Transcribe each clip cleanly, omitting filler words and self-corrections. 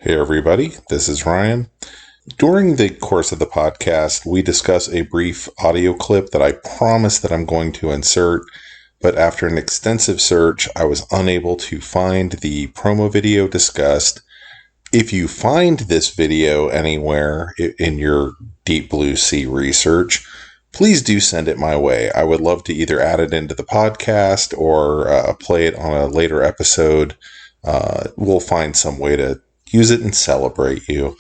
Hey everybody, this is Ryan. During the course of the podcast, we discuss a brief audio clip that I promise that I'm going to insert, but after an extensive search, I was unable to find the promo video discussed. If you find this video anywhere in your Deep Blue Sea research, please do send it my way. I would love to either add it into the podcast or play it on a later episode. We'll find some way to use it and celebrate you.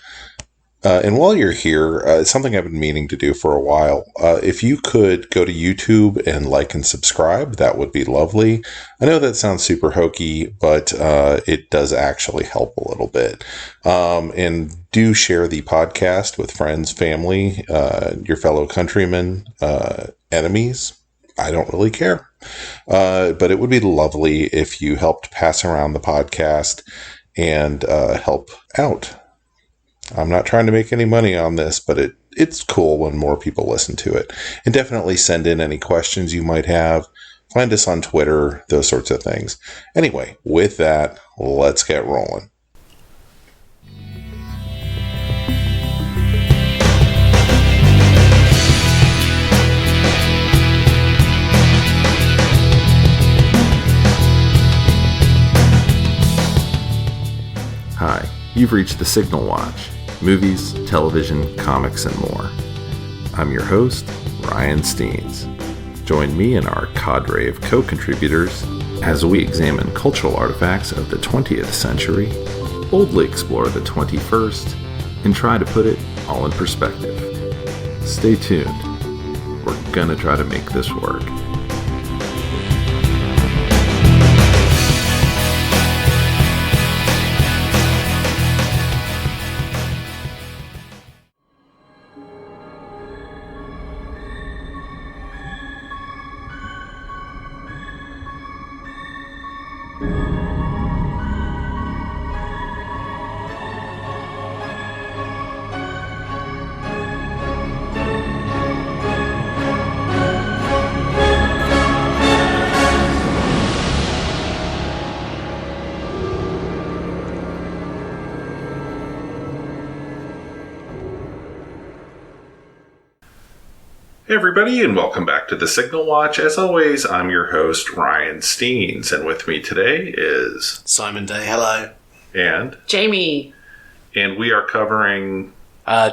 And while you're here, it's something I've been meaning to do for a while. If you could go to YouTube and like and subscribe, that would be lovely. I know that sounds super hokey, but it does actually help a little bit. And do share the podcast with friends, family, your fellow countrymen, enemies. I don't really care. But it would be lovely if you helped pass around the podcast and help out. I'm not trying to make any money on this, but it's cool when more people listen to it. And definitely send in any questions you might have. Find us on Twitter, those sorts of things. Anyway, with that, let's get rolling. Hi, you've reached the Signal Watch. Movies, television, comics, and more. I'm your host, Ryan Steens. Join me and our cadre of co-contributors as we examine cultural artifacts of the 20th century, boldly explore the 21st, and try to put it all in perspective. Stay tuned. We're gonna try to make this work. Hey everybody, and welcome back to the Signal Watch. As always, I'm your host, Ryan Steens, and with me today is... Simon Day, hello. And... Jamie. And we are covering...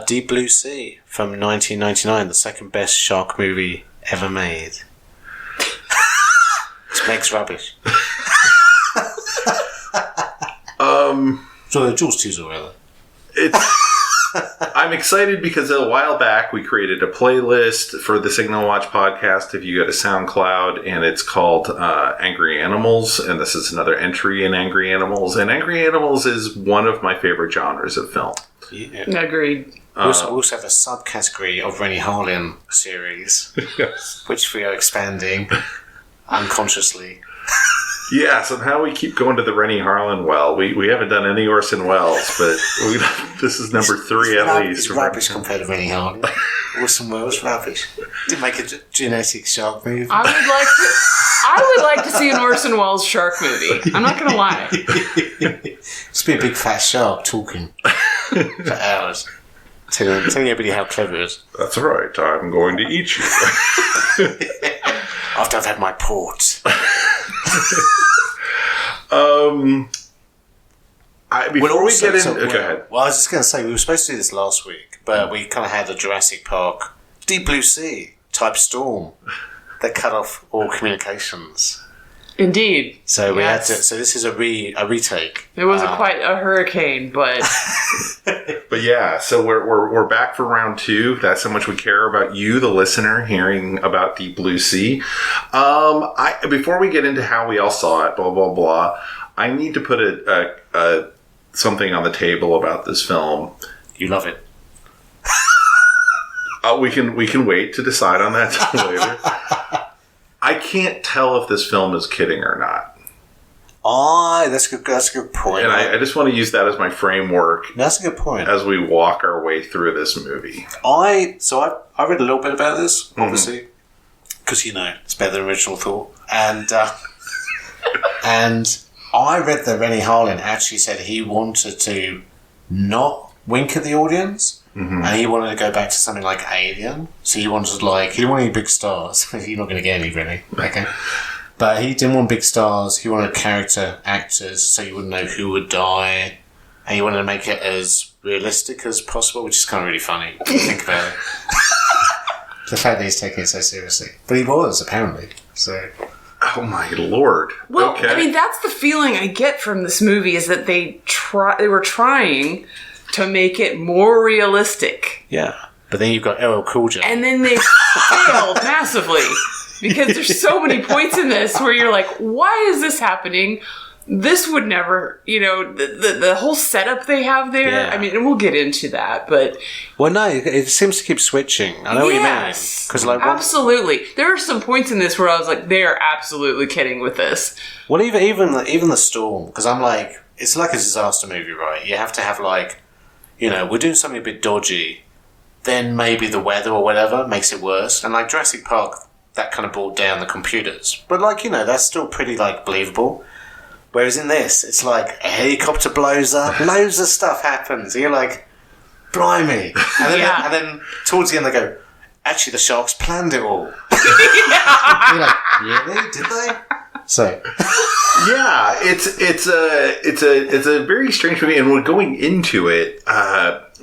Deep Blue Sea from 1999, the second best shark movie ever made. It's Meg's rubbish. So Jules Teasel, rather. It's... I'm excited because a while back we created a playlist for the Signal Watch podcast. If you go to SoundCloud, and it's called Angry Animals, and this is another entry in Angry Animals. And Angry Animals is one of my favorite genres of film. Yeah. Agreed. We also have a subcategory of Rennie Harlin series, Yes. which we are expanding unconsciously. Yeah, somehow we keep going to the Rennie Harlin well. We haven't done any Orson Welles, but this is number 3 at least. It's rubbish compared to Rennie Harlin. Orson Welles, rubbish. Didn't make a genetic shark movie. I would like to see an Orson Welles shark movie. I'm not going to lie. Just be a big fat shark talking for hours. Telling everybody how clever it is. That's right, I'm going to eat you. After I've had my port. Before we get in... Go ahead. Well, I was just going to say, we were supposed to do this last week, but we kind of had a Jurassic Park, Deep Blue Sea type storm that cut off all communications. Indeed. So we had to. So this is a retake. It wasn't quite a hurricane, but... But yeah, so we're back for round 2. That's how much we care about you, the listener, hearing about Deep Blue Sea. Before we get into how we all saw it, blah, blah, blah, I need to put something on the table about this film. You love it. We can wait to decide on that till later. I can't tell if this film is kidding or not. That's a good point. And I just want to use that as my framework. That's a good point. As we walk our way through this movie. I read a little bit about this, obviously, because it's better than original thought. And I read that Rennie Harlin actually said he wanted to not wink at the audience. Mm-hmm. And he wanted to go back to something like Alien. So he wanted he didn't want any big stars. You're not going to get any, really. Okay. But he didn't want big stars. He wanted character actors, so you wouldn't know who would die. And he wanted to make it as realistic as possible, which is kind of really funny when you think about it. The fact that he's taking it so seriously. But he was, apparently. So... Oh my lord. Well, okay. I mean, that's the feeling I get from this movie, is that they were trying to make it more realistic. Yeah. But then you've got LL Cool J. And then they failed massively. Because there's so many points in this where you're like, why is this happening? This would never, the whole setup they have there. Yeah. I mean, and we'll get into that, but... Well, no, it seems to keep switching. I know what you mean. 'Cause, absolutely. There are some points in this where I was like, they are absolutely kidding with this. Well, even the storm, because I'm like, it's like a disaster movie, right? You have to have we're doing something a bit dodgy, then maybe the weather or whatever makes it worse. And like Jurassic Park, that kind of brought down the computers. But that's still pretty believable. Whereas in this, it's like a helicopter blows up, loads of stuff happens. And you're like, blimey. And then towards the end they go, actually the sharks planned it all. You're like, really? Did they? So yeah, it's a very strange movie, and we're going into it.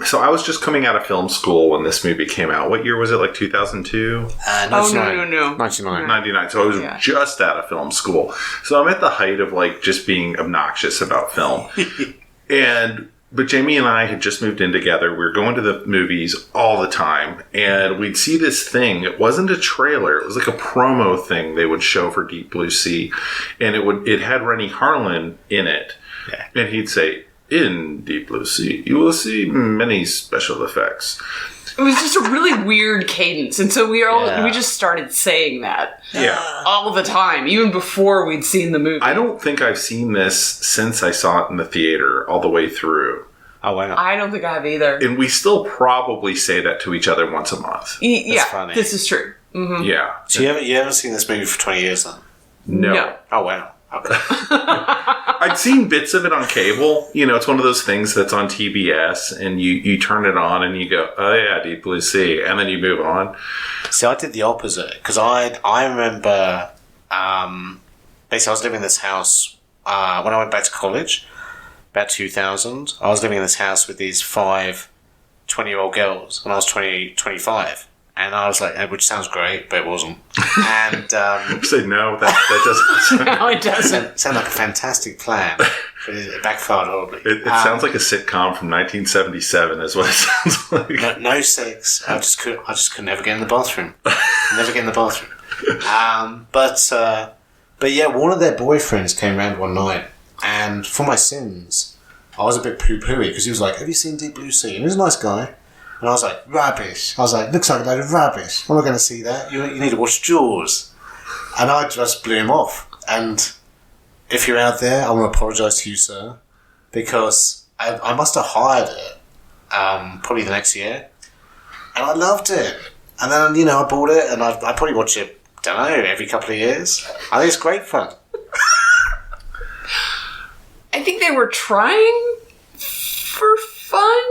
So I was just coming out of film school when this movie came out. What year was it? Like 2002? 99. No. 99. So I was just out of film school. So I'm at the height of just being obnoxious about film. But Jamie and I had just moved in together. We were going to the movies all the time, and we'd see this thing. It wasn't a trailer. It was like a promo thing they would show for Deep Blue Sea, and it had Rennie Harlan in it. Yeah. And he'd say, "In Deep Blue Sea, you will see many special effects." It was just a really weird cadence, and so we just started saying that all the time, even before we'd seen the movie. I don't think I've seen this since I saw it in the theater all the way through. Oh, wow. I don't think I have either. And we still probably say that to each other once a month. That's funny. This is true. Mm-hmm. Yeah. So you haven't seen this movie for 20 years then? No. Oh, wow. Okay. I'd seen bits of it on cable. It's one of those things that's on TBS, and you turn it on and you go, oh yeah, Deep Blue Sea, and then you move on. See, I did the opposite, because I remember, basically I was living in this house when I went back to college, about 2000. I was living in this house with these 5 20-year-old girls, and I was 25. And I was like, which sounds great, but it wasn't. And say no, that doesn't. No, it doesn't. Sound like a fantastic plan, but it backfired horribly. It sounds like a sitcom from 1977, is what it sounds like. No sex. I just could never get in the bathroom. Never get in the bathroom. But yeah, one of their boyfriends came around one night, and for my sins, I was a bit poo-pooey because he was like, "Have you seen Deep Blue Sea?" And he was a nice guy. And I was like, rubbish. I was like, looks like a load of rubbish. I'm not going to see that. You need to watch Jaws. And I just blew him off. And if you're out there, I want to apologise to you, sir. Because I must have hired it probably the next year. And I loved it. And then, I bought it and I probably watch it, don't know, every couple of years. I think it's great fun. I think they were trying for fun.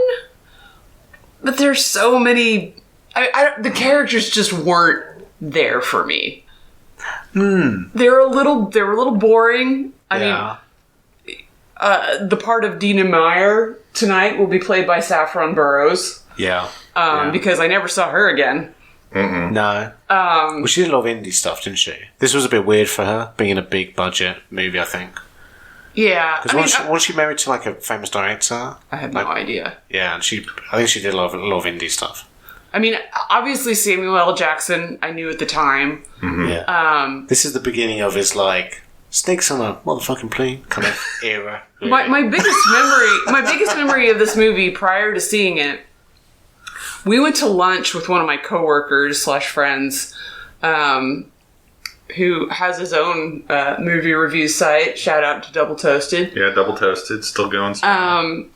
But there's so many... the characters just weren't there for me. They were a little boring. I mean, the part of Dina Meyer tonight will be played by Saffron Burrows. Yeah. Because I never saw her again. Mm-mm. No. Well, she did a lot of indie stuff, didn't she? This was a bit weird for her, being in a big budget movie, I think. Yeah. Because wasn't she married to a famous director? I have no idea. Yeah, and I think she did a lot of indie stuff. I mean, obviously Samuel L. Jackson, I knew at the time. Mm-hmm. Yeah. This is the beginning of his snakes on a motherfucking plane kind of era. Really. My biggest memory of this movie prior to seeing it, we went to lunch with one of my coworkers / friends, who has his own movie review site. Shout out to Double Toasted. Yeah, Double Toasted, still going strong.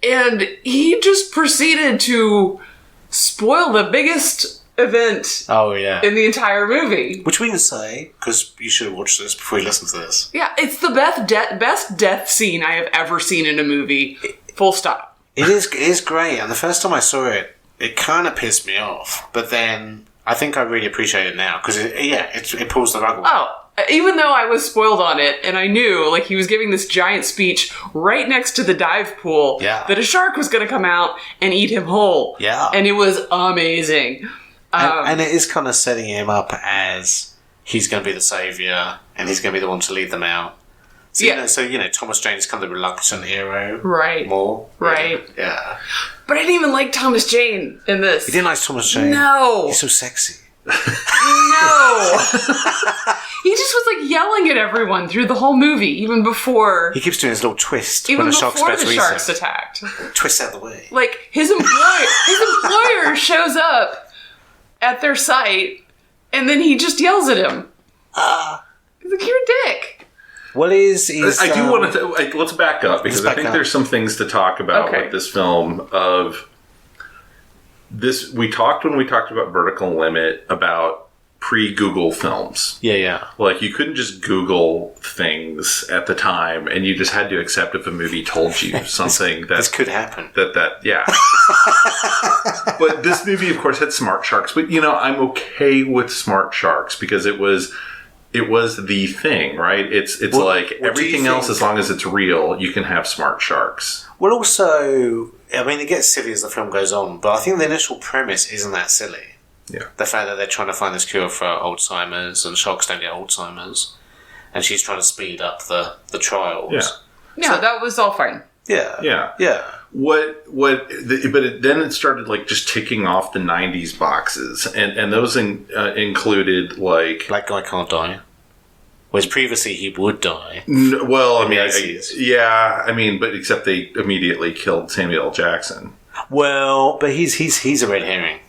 And he just proceeded to spoil the biggest event Oh, yeah. in the entire movie. Which we can say, because you should have watched this before you listen to this. Yeah, it's the best death scene I have ever seen in a movie. Full stop. It is great, and the first time I saw it, it kind of pissed me off. But then I think I really appreciate it now, because it pulls the rug away. Oh, even though I was spoiled on it, and I knew, like, he was giving this giant speech right next to the dive pool, that a shark was going to come out and eat him whole. Yeah. And it was amazing. And it is kind of setting him up as he's going to be the saviour, and he's going to be the one to lead them out. So, Thomas Jane is kind of the reluctant hero. Right. More. Right. Yeah. But I didn't even like Thomas Jane in this. You didn't like Thomas Jane? No. He's so sexy. No. He just was like yelling at everyone through the whole movie, even before. He keeps doing his little twist even when the shark's before about to the eat sharks him. attacked. Twist out of the way. Like his employer shows up at their site, and then he just yells at him. He's like, "You're a dick." What is I do want to... let's back up, because I think there's some things to talk about with this film. We talked when we talked about Vertical Limit about pre-Google films. Yeah. Like, you couldn't just Google things at the time, and you just had to accept if a movie told you something this could happen. Yeah. But this movie, of course, had smart sharks. But, I'm okay with smart sharks, because it was the thing, right? It's like everything else, as long as it's real, you can have smart sharks. Well, also, I mean, it gets silly as the film goes on, but I think the initial premise isn't that silly. Yeah. The fact that they're trying to find this cure for Alzheimer's, and sharks don't get Alzheimer's, and she's trying to speed up the trials. Yeah. No, that was all fine. Yeah. Then it started like just ticking off the 90s boxes, and those included like Black guy can't die. Whereas previously he would die. But except they immediately killed Samuel L. Jackson. Well, but he's a red herring.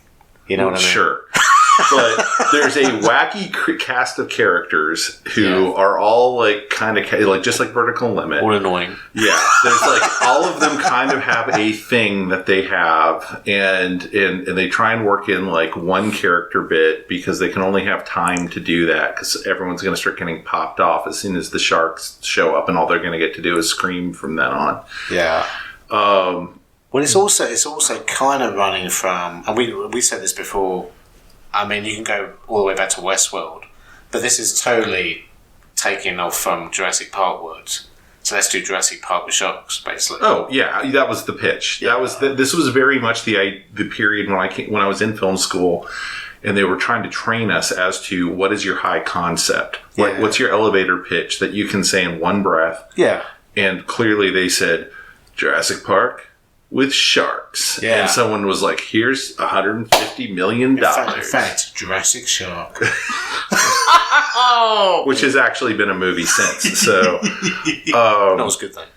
You know what I mean? Sure. But there's a wacky cast of characters who are all like kind of like just like Vertical Limit. All annoying. Yeah, there's like all of them kind of have a thing that they have, and they try and work in like one character bit because they can only have time to do that because everyone's going to start getting popped off as soon as the sharks show up, and all they're going to get to do is scream from then on. Yeah. Well, it's also kind of running from, and we said this before. I mean, you can go all the way back to Westworld, but this is totally taking off from Jurassic Park words. So let's do Jurassic Park with sharks, basically. Oh yeah, that was the pitch. Yeah. This was very much the period when I was in film school, and they were trying to train us as to what is your high concept, what's your elevator pitch that you can say in one breath. Yeah, and clearly they said Jurassic Park with sharks. Yeah. And someone was like, here's $150 million. In fact, Jurassic Shark. Oh! Which has actually been a movie since. So that was a good thing.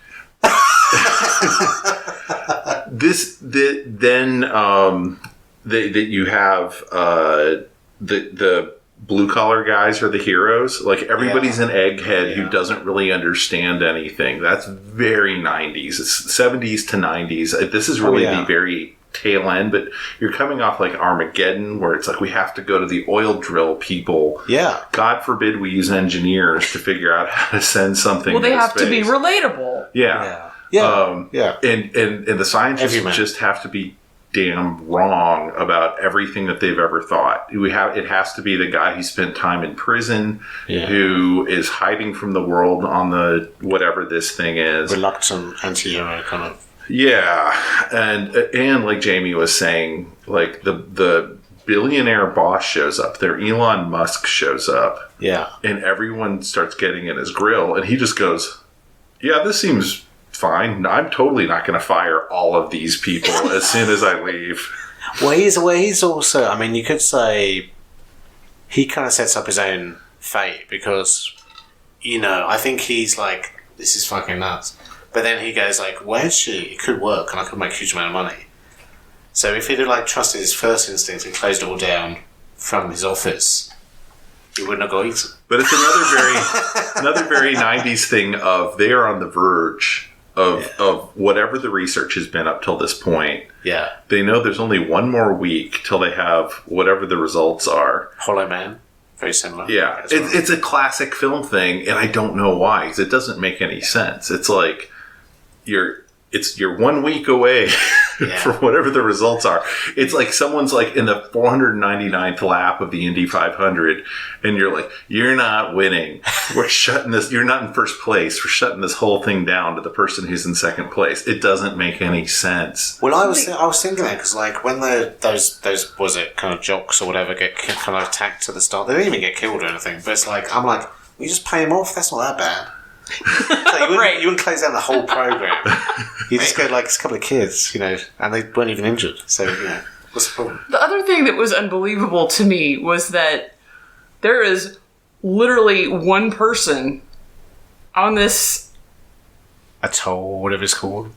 That you have the blue collar guys are the heroes. Like everybody's an egghead who doesn't really understand anything. That's very 90s. It's 70s to 90s. This is really the very tail end, but you're coming off like Armageddon, where it's like we have to go to the oil drill people. Yeah. God forbid we use engineers to figure out how to send something. Well, they have to be relatable. Yeah. And the scientists just have to be damn wrong about everything that they've ever thought. It has to be the guy who spent time in prison, who is hiding from the world on the whatever this thing is. Reluctant anti-hero kind of. Yeah, and like Jamie was saying, like the billionaire boss shows up there, Elon Musk shows up. Yeah. And everyone starts getting in his grill, and he just goes, yeah, this seems fine. I'm totally not going to fire all of these people as soon as I leave. Well, he's also, I mean, you could say he kind of sets up his own fate because, I think he's like, this is fucking nuts. But then he goes like, where's she? It could work and I could make a huge amount of money. So if he'd have like trusted his first instinct and closed it all down from his office, he wouldn't have got eaten. But it's another very 90s thing of they are on the verge of whatever the research has been up till this point. Yeah. They know there's only one more week till they have whatever the results are. Hollow Man. Very similar. Yeah. It's a classic film thing, and I don't know why, because it doesn't make any sense. It's like you're 1 week away for whatever the results are. It's like someone's like in the 499th lap of the Indy 500, and you're like, you're not winning. We're shutting this. You're not in first place. We're shutting this whole thing down to the person who's in second place. It doesn't make any sense. Well, I was thinking that because like when those was it kind of jocks or whatever get kind of attacked at the start, they don't even get killed or anything. But it's like I'm like, you just pay them off. That's not that bad. So you wouldn't close down the whole program. You just go like it's a couple of kids, and they weren't even injured. So what's the problem? The other thing that was unbelievable to me was that there is literally one person on this atoll, whatever it's called.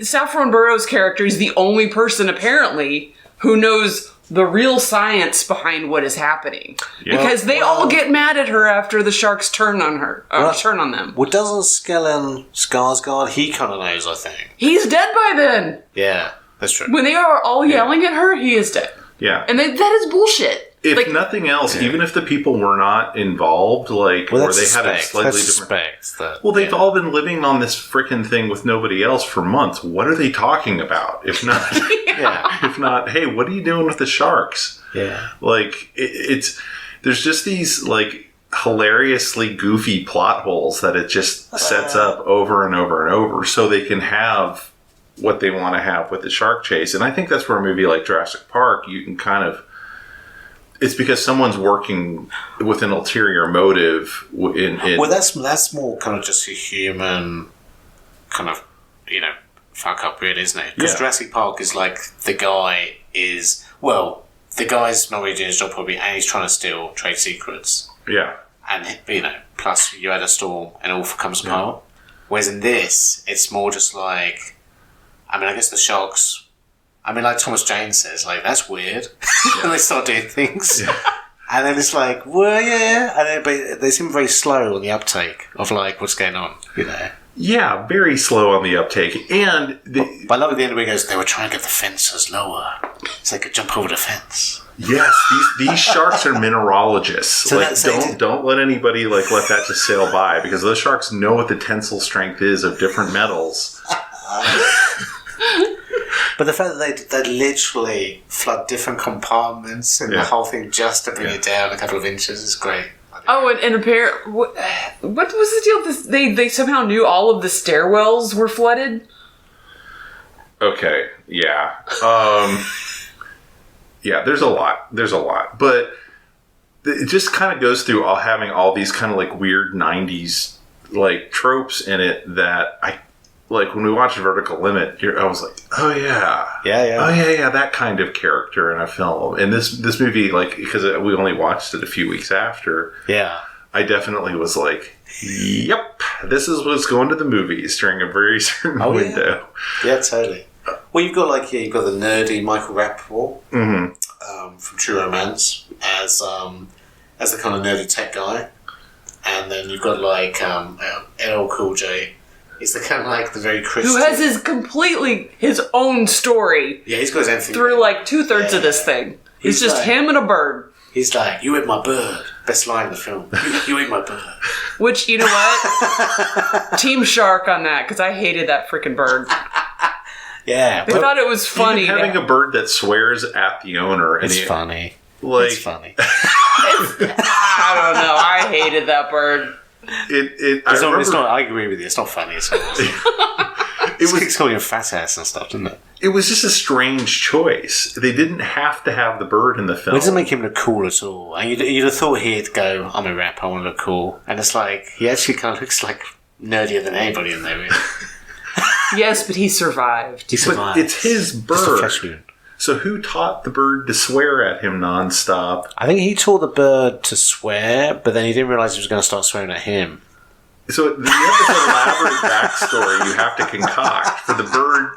Saffron Burrows' character is the only person apparently who knows the real science behind what is happening. Yeah. Because they all get mad at her after the sharks turn on her, turn on them. Well, doesn't Skellen Skarsgård, he kind of knows, I think. He's dead by then. Yeah, that's true. When they are all yelling at her, he is dead. Yeah. And that is bullshit. If nothing else, even if the people were not involved, or they had a slightly different... They've all been living on this frickin' thing with nobody else for months. What are they talking about? If not, if not, hey, what are you doing with the sharks? Yeah. There's just these, hilariously goofy plot holes that it just sets up over and over and over so they can have what they want to have with the shark chase. And I think that's where a movie like Jurassic Park, you can kind of... It's because someone's working with an ulterior motive. Well, that's more kind of just a human kind of, fuck up, really, isn't it? Because Jurassic Park is like the guy's not really doing his job probably, and he's trying to steal trade secrets. Yeah. And, plus you had a storm and it all comes apart. Whereas in this, it's more just like, I guess the sharks... like Thomas Jane says, that's weird. And they start doing things. Yeah. And then it's like, well, yeah. And then, but they seem very slow on the uptake of, what's going on, Yeah, very slow on the uptake. And... But I love at the end where he goes, they were trying to get the fences lower so they could jump over the fence. Yes, these sharks are mineralogists. So don't let anybody, let that just sail by, because those sharks know what the tensile strength is of different metals. But the fact that they literally flood different compartments and the whole thing just to bring it down a couple of inches is great. Oh, and apparently, what was the deal? They somehow knew all of the stairwells were flooded? Okay, yeah. There's a lot. But it just kind of goes through having all these kind of weird 90s tropes in it that I... when we watched Vertical Limit, I was like, oh, yeah. Yeah. Oh, yeah, that kind of character in a film. And this movie, because we only watched it a few weeks after, I definitely was like, yep, this is what's going to the movies during a very certain window. Yeah, totally. Well, you've got, you've got the nerdy Michael Rappaport from True Romance as the kind of nerdy tech guy. And then you've got, LL Cool J. He's the kind of the very Christian... Who has his own story. Yeah, he's got his own thing. Through 2/3 of this thing. He's just him and a bird. He's like, you ate my bird. Best line in the film. You ate my bird. Which, you know what? Team Shark on that, because I hated that freaking bird. Yeah. They thought it was funny. Even having a bird that swears at the owner. And it's funny. It's funny. I don't know. I hated that bird. I agree with you. It's not funny. It's calling you a fat ass and stuff, didn't it? It was just a strange choice. They didn't have to have the bird in the film. It doesn't make him look cool at all. And you'd have thought he'd go, I'm a rapper, I want to look cool. And it's he actually kind of looks nerdier than anybody in there, really. Yes, but he survived. But it's his bird. So who taught the bird to swear at him nonstop? I think he taught the bird to swear, but then he didn't realize he was going to start swearing at him. So the elaborate backstory you have to concoct for the bird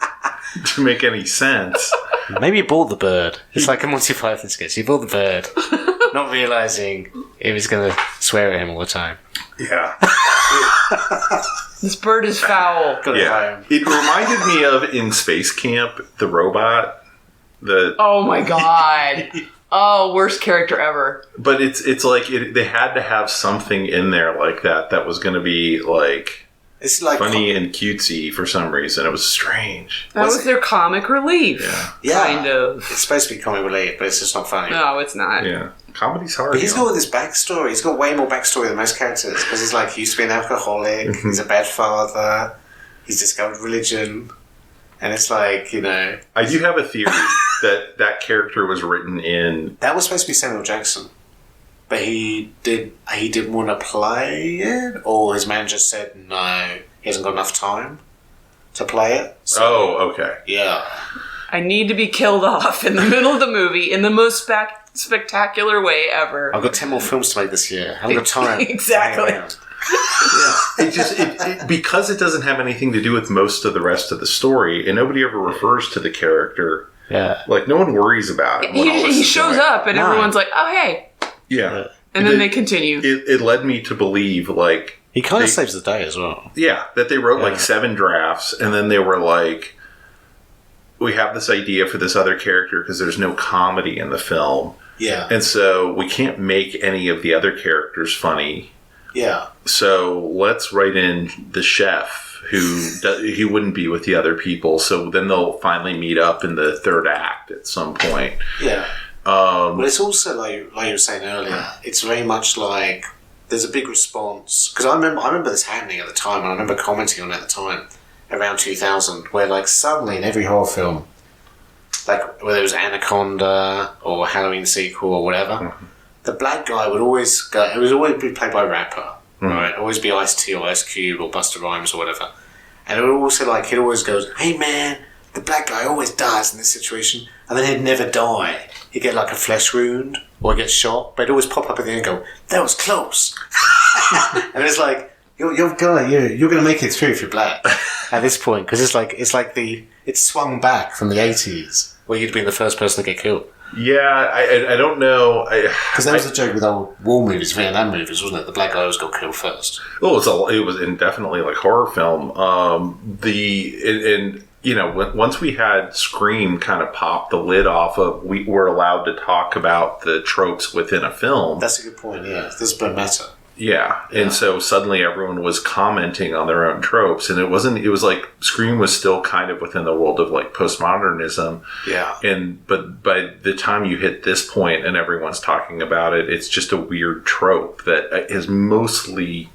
to make any sense. Maybe he bought the bird. It's like a Monty Python sketch. He bought the bird, not realizing he was going to swear at him all the time. Yeah. This bird is foul. Yeah. It reminded me of in Space Camp, the robot. Oh my god. Oh, worst character ever. But it's like they had to have something in there like that was going to be like it's like funny and cutesy for some reason. It was strange. That was their comic relief. Yeah. Kind of. It's supposed to be comic relief, but it's just not funny. No, it's not. Yeah. Comedy's hard. But he's got this backstory. He's got way more backstory than most characters because he's like, he used to be an alcoholic, he's a bad father, he's discovered religion, and it's like, you know... I do have a theory that character was written in... That was supposed to be Samuel Jackson, but he didn't want to play it, or his manager said no, he hasn't got enough time to play it. So, okay. Yeah. I need to be killed off in the middle of the movie in the most spectacular way ever. I've got 10 more films to make this year. I haven't got time. Exactly. It because it doesn't have anything to do with most of the rest of the story, and nobody ever refers to the character. Yeah. Like, no one worries about it. He shows up, and everyone's like, oh, hey. Yeah. And then they continue. It led me to believe, like... He kind of saves the day as well. Yeah, that they wrote like 7 drafts, and then they were like, we have this idea for this other character because there's no comedy in the film. Yeah. And so we can't make any of the other characters funny. Yeah. So let's write in the chef he wouldn't be with the other people. So then they'll finally meet up in the third act at some point. Yeah. But it's also like you were saying earlier, it's very much like there's a big response. Because I remember this happening at the time, and I remember commenting on it at the time, around 2000, where like suddenly in every horror film, like whether it was Anaconda or Halloween sequel or whatever, the black guy would always go, it would always be played by a rapper, right? Always be Ice-T or Ice Cube or Busta Rhymes or whatever. And it would also like, he'd always goes, hey man, the black guy always dies in this situation, and then he'd never die. He'd get like a flesh wound or get shot, but he'd always pop up at the end and go, that was close. And it's like, you're gonna make it through if you're black at this point, because it's swung back from the 80s where you'd been the first person to get killed. Yeah, I don't know. Because that was the joke with old war movies, Vietnam movies, wasn't it? The black guy always got killed first. Well, it was definitely like horror film. Once we had Scream kind of pop the lid off of, we were allowed to talk about the tropes within a film. That's a good point. Yeah, this is meta. Yeah, and so suddenly everyone was commenting on their own tropes, and it was like Scream was still kind of within the world of like postmodernism. Yeah. But by the time you hit this point and everyone's talking about it, it's just a weird trope that is mostly...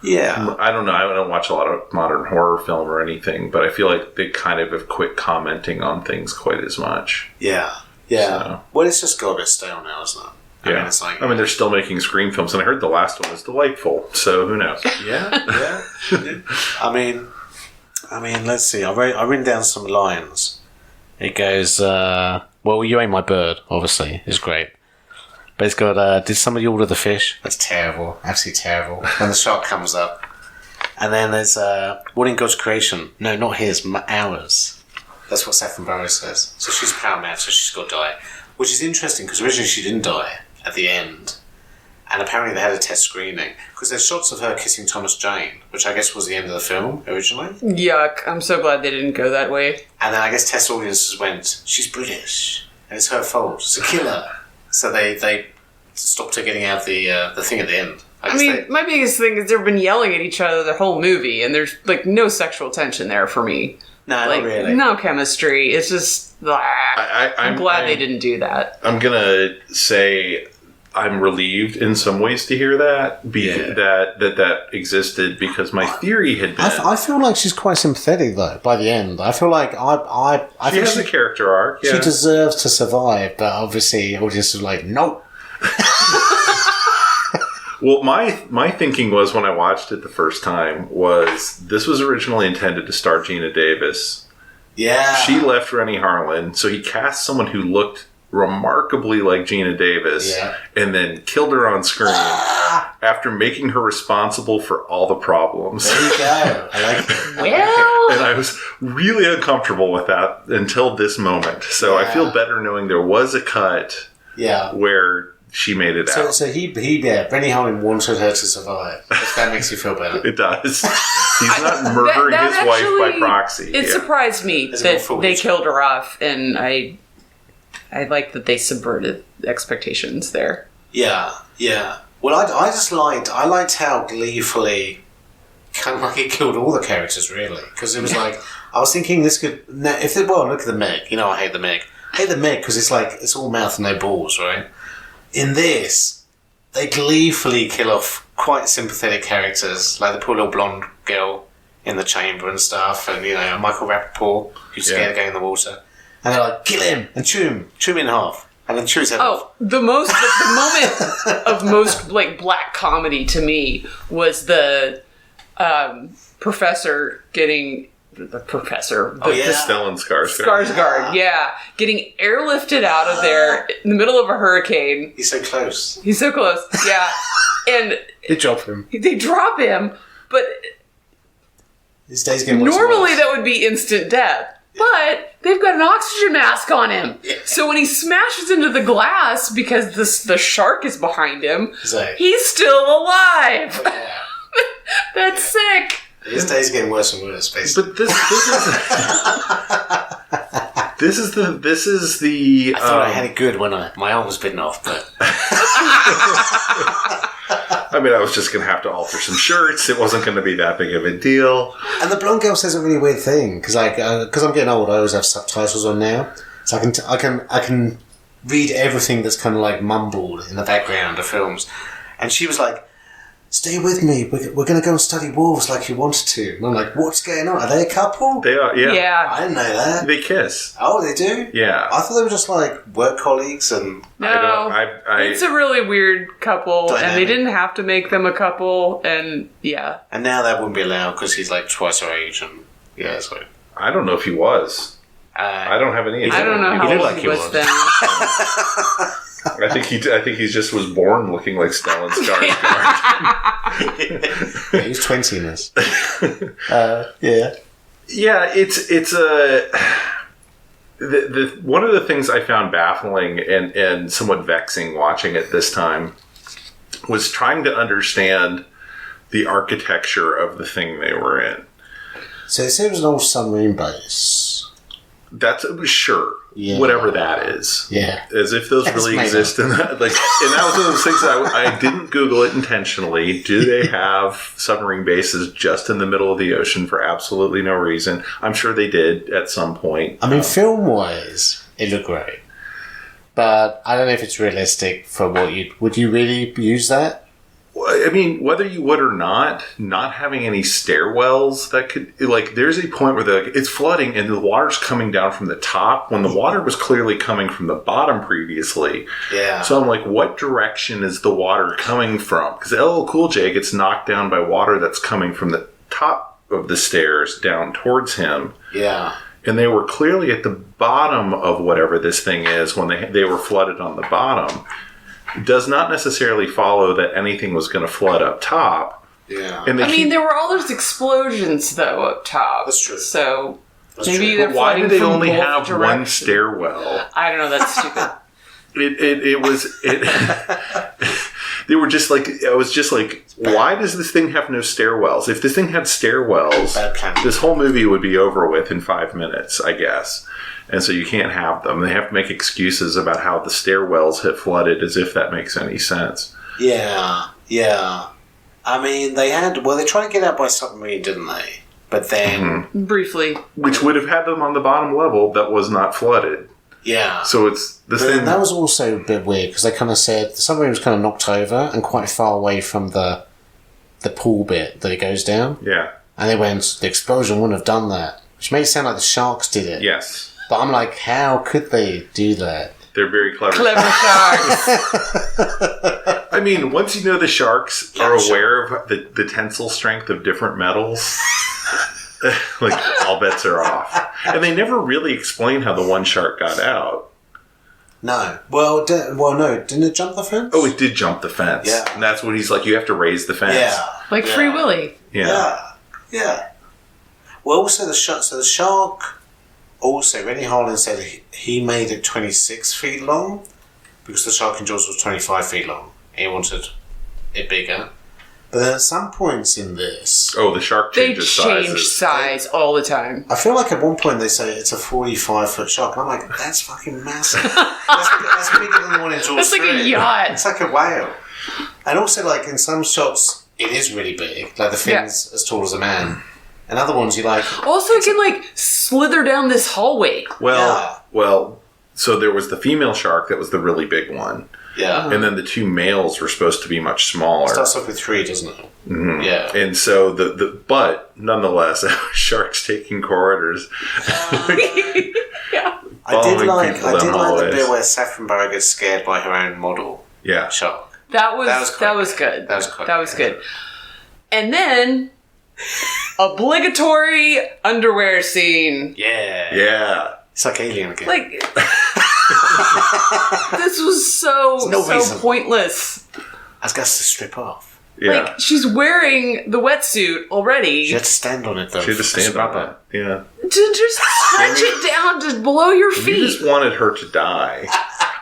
Yeah. I don't know, I don't watch a lot of modern horror film or anything, but I feel like they kind of have quit commenting on things quite as much. Yeah. Yeah. So. Well, it's just got a bit stale now, isn't it? Yeah. I mean, they're still making Scream films, and I heard the last one was delightful, so who knows? Yeah. I mean, let's see. I've written down some lines. It goes, well, You Ain't My Bird, obviously, is great. But it's got, did somebody order the fish? That's terrible. Absolutely terrible. When the shark comes up. And then there's, what in God's creation? No, not his, ours. That's what Saffron Burrows says. So she's paramount, so she's got to die. Which is interesting, because originally she didn't die at the end. And apparently they had a test screening. Because there's shots of her kissing Thomas Jane, which I guess was the end of the film, originally. Yuck. I'm so glad they didn't go that way. And then I guess test audiences went, she's British, and it's her fault. It's a killer. So they stopped her getting out the thing at the end. My biggest thing is they've been yelling at each other the whole movie, and there's like no sexual tension there for me. No, like, not really. No chemistry. It's just... I'm glad they didn't do that. I'm going to say I'm relieved in some ways to hear that, that existed, because my theory had been... I feel like she's quite sympathetic, though, by the end. I feel like I she has a character arc, yeah. She deserves to survive, but obviously audiences are like, nope. Well, my thinking was, when I watched it the first time, was this was originally intended to star Gina Davis. Yeah. She left Rennie Harlan, so he cast someone who looked remarkably like Gina Davis, and then killed her on screen after making her responsible for all the problems. There you go. I like it. Well... And I was really uncomfortable with that until this moment. So I feel better knowing there was a cut where she made it So, out. so Benny Harlan wanted her to survive. If that makes you feel better. It does. He's not murdering That his wife by actually- proxy. It surprised me There's more that footage. they killed her off, and I like that they subverted expectations there. Yeah, yeah. Well, I liked how gleefully kind of like it killed all the characters, really. Because it was like, I was thinking this could, look at the Meg. You know, I hate the Meg. I hate the Meg because it's like, it's all mouth and no balls, right? In this, they gleefully kill off quite sympathetic characters, like the poor little blonde girl in the chamber and stuff, and, you know, Michael Rappaport, who's scared of going in the water. And they're like, kill him and chew him in half. And then chew his head off. The moment of most like black comedy to me was the professor getting Stellan Skarsgård. Skarsgård, getting airlifted out of there in the middle of a hurricane. He's so close. He's so close, yeah. And They drop him. they drop him, but His day's getting worse and normally worse. that would be instant death. But they've got an oxygen mask on him. Yeah. So when he smashes into the glass because the shark is behind him, he's still alive. Yeah. That's sick. His day's getting worse and worse, basically. But this is this is the. I thought I had it good when my arm was bitten off, but I mean, I was just going to have to alter some shirts. It wasn't going to be that big of a deal. and the blonde girl says a really weird thing because I'm getting old. I always have subtitles on now, so I can read everything that's kind of like mumbled in the background of films. And she was like, "Stay with me. We're going to go and study wolves like you wanted to." And I'm like, "What's going on? Are they a couple?" They are, yeah. I didn't know that. They kiss. Oh, they do? Yeah. I thought they were just like work colleagues and... No, it's a really weird couple, and they Dynamic. didn't have to make them a couple, and yeah. And now that wouldn't be allowed because he's like twice our age and... Yeah, so... I don't know if he was. I don't have any. I don't know He how looked old like he he was was. then. I think he just was born looking like Stellan Skarsgård. Yeah, he's 20 in this. Yeah. Yeah, it's a. The one of the things I found baffling and somewhat vexing watching it this time was trying to understand the architecture of the thing they were in. So it seems an old submarine base. That's sure, Yeah. whatever that is. Yeah. As if those That's really made exist in that. Like, and that was one of those things that I didn't Google it intentionally. Do they have submarine bases just in the middle of the ocean for absolutely no reason? I'm sure they did at some point. I mean, film-wise, it looked great. But I don't know if it's realistic for what you... Would you really use that? I mean, whether you would or not having any stairwells that could, like, there's a point where it's flooding and the water's coming down from the top when the water was clearly coming from the bottom previously. Yeah. So I'm like, what direction is the water coming from? Because LL Cool J gets knocked down by water that's coming from the top of the stairs down towards him. Yeah. And they were clearly at the bottom of whatever this thing is when they were flooded on the bottom. Does not necessarily follow that anything was going to flood up top. Yeah. And I mean, there were all those explosions though up top. That's true. So That's maybe true. they're But why do flooding they from only both have one directions. stairwell? I don't know. That's stupid. They were just like, I was just like, why does this thing have no stairwells? If this thing had stairwells, Bad plan. this whole movie would be over with in 5 minutes, I guess. And so you can't have them. They have to make excuses about how the stairwells had flooded, as if that makes any sense. Yeah. Yeah. I mean, they tried to get out by submarine, didn't they? But then... Briefly. Which would have had them on the bottom level that was not flooded. Yeah. So it's the But thing. then that was also a bit weird because they kind of said the submarine was kind of knocked over and quite far away from the pool bit that it goes down. Yeah. And they went, the explosion wouldn't have done that. Which made it sound like the sharks did it. Yes. But I'm like, how could they do that? They're very clever. Clever sharks. I mean, once you know the sharks are Yeah, aware of the tensile strength of different metals, like, all bets are off. And they never really explain how the one shark got out. No. Well, no. Didn't it jump the fence? Oh, it did jump the fence. Yeah. And that's what he's like, you have to raise the fence. Yeah. Like Yeah. Free Willy. Yeah. Yeah. Well, also the shark. Also, Rennie Harlan said he made it 26 feet long, because the shark in Jaws was 25 feet long. He wanted it bigger. But then at some points in this... Oh, the shark They changes change sizes. size all the time. I feel like at one point they say it's a 45-foot shark. And I'm like, that's fucking massive. That's bigger than the one in Jaws That's like 3. a yacht. It's like a whale. And also, like, in some shots, it is really big. Like, the fin's as tall as a man. And other ones, you like... Also, it can, like, slither down this hallway. Well, so there was the female shark that was the really big one. Yeah. And then the two males were supposed to be much smaller. It starts off with 3, doesn't it? Mm-hmm. Yeah. And so but nonetheless, sharks taking corridors. Yeah. I did like the hallways. bit where Saffron Burrow gets scared by her own model shark. That was good. That was good. And then obligatory underwear scene. Yeah. Yeah. It's like Alien again. Like this was so reason. pointless. Has got to strip off. Yeah. Like she's wearing the wetsuit already. She had to stand on it though. She had to stand on it. Yeah. To just stretch it down to below your feet. You just wanted her to die.